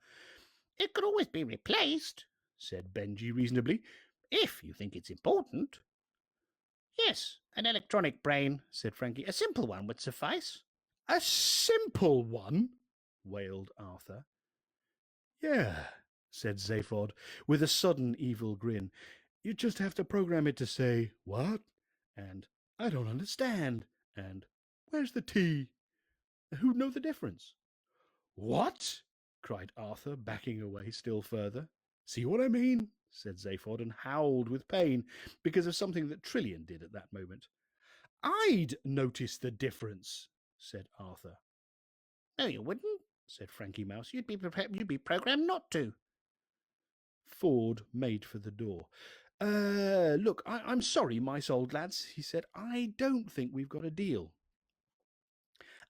[SPEAKER 2] It could always be replaced, said Benji reasonably, if you think it's important. Yes, an electronic brain, said Frankie. A simple one would suffice.
[SPEAKER 1] A simple one? Wailed Arthur. Yeah, said Zaphod, with a sudden evil grin. You just have to program it to say, what? And I don't understand. And where's the tea? Who'd know the difference? What? Cried Arthur, backing away still further. See what I mean? Said Zaphod, and howled with pain because of something that Trillian did at that moment. I'd notice the difference, said Arthur.
[SPEAKER 2] No, you wouldn't, said Frankie Mouse. You'd be programmed not to.
[SPEAKER 1] Ford made for the door. Look, I'm sorry, mice old lads, he said. I don't think we've got a deal.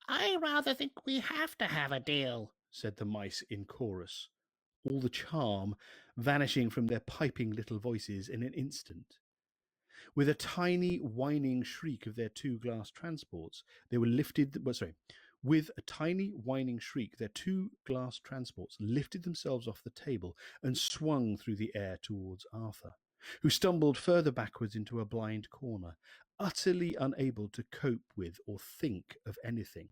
[SPEAKER 2] I rather think we have to have a deal,
[SPEAKER 1] said the mice in chorus, all the charm vanishing from their piping little voices in an instant. With a tiny whining shriek of their two glass transports, they were lifted. With a tiny whining shriek, their two glass transports lifted themselves off the table and swung through the air towards Arthur, who stumbled further backwards into a blind corner, utterly unable to cope with or think of anything.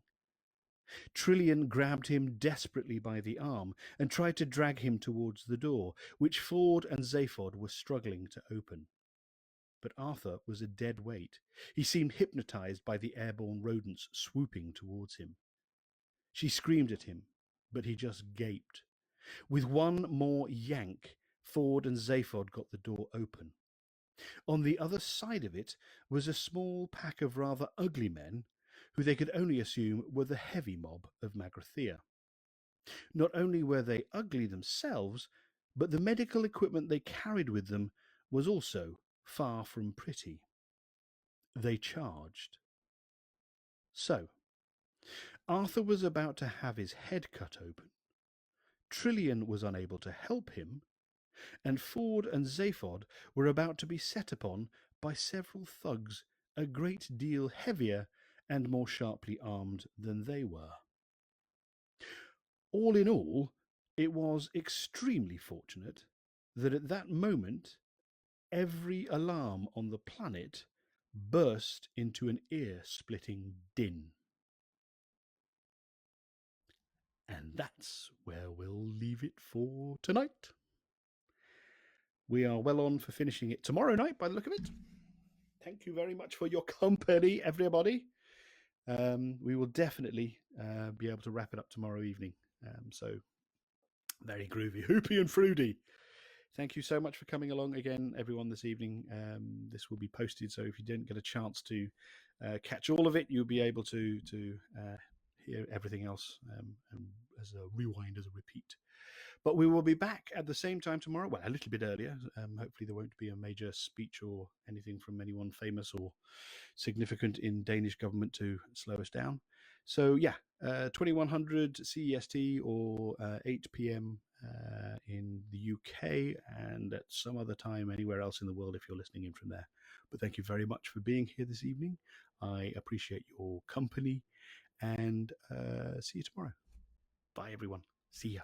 [SPEAKER 1] Trillian grabbed him desperately by the arm and tried to drag him towards the door, which Ford and Zaphod were struggling to open. But Arthur was a dead weight. He seemed hypnotized by the airborne rodents swooping towards him. She screamed at him, but he just gaped. With one more yank, Ford and Zaphod got the door open. On the other side of it was a small pack of rather ugly men, who they could only assume were the heavy mob of Magrathea. Not only were they ugly themselves, but the medical equipment they carried with them was also far from pretty. They charged. So, Arthur was about to have his head cut open. Trillian was unable to help him, and Ford and Zaphod were about to be set upon by several thugs a great deal heavier and more sharply armed than they were. All in all, it was extremely fortunate that at that moment every alarm on the planet burst into an ear-splitting din. And that's where we'll leave it for tonight. We are well on for finishing it tomorrow night by the look of it. Thank you very much for your company, everybody. We will definitely be able to wrap it up tomorrow evening. So very groovy, hoopy and fruity. Thank you so much for coming along again, everyone, this evening. This will be posted, so if you didn't get a chance to catch all of it, you'll be able to hear everything else as a rewind, as a repeat. But we will be back at the same time tomorrow, well, a little bit earlier. Hopefully there won't be a major speech or anything from anyone famous or significant in Danish government to slow us down. So yeah, 2100 CEST or 8 p.m. In the UK, and at some other time anywhere else in the world if you're listening in from there. But thank you very much for being here this evening. I appreciate your company, and see you tomorrow. Bye, everyone. See ya.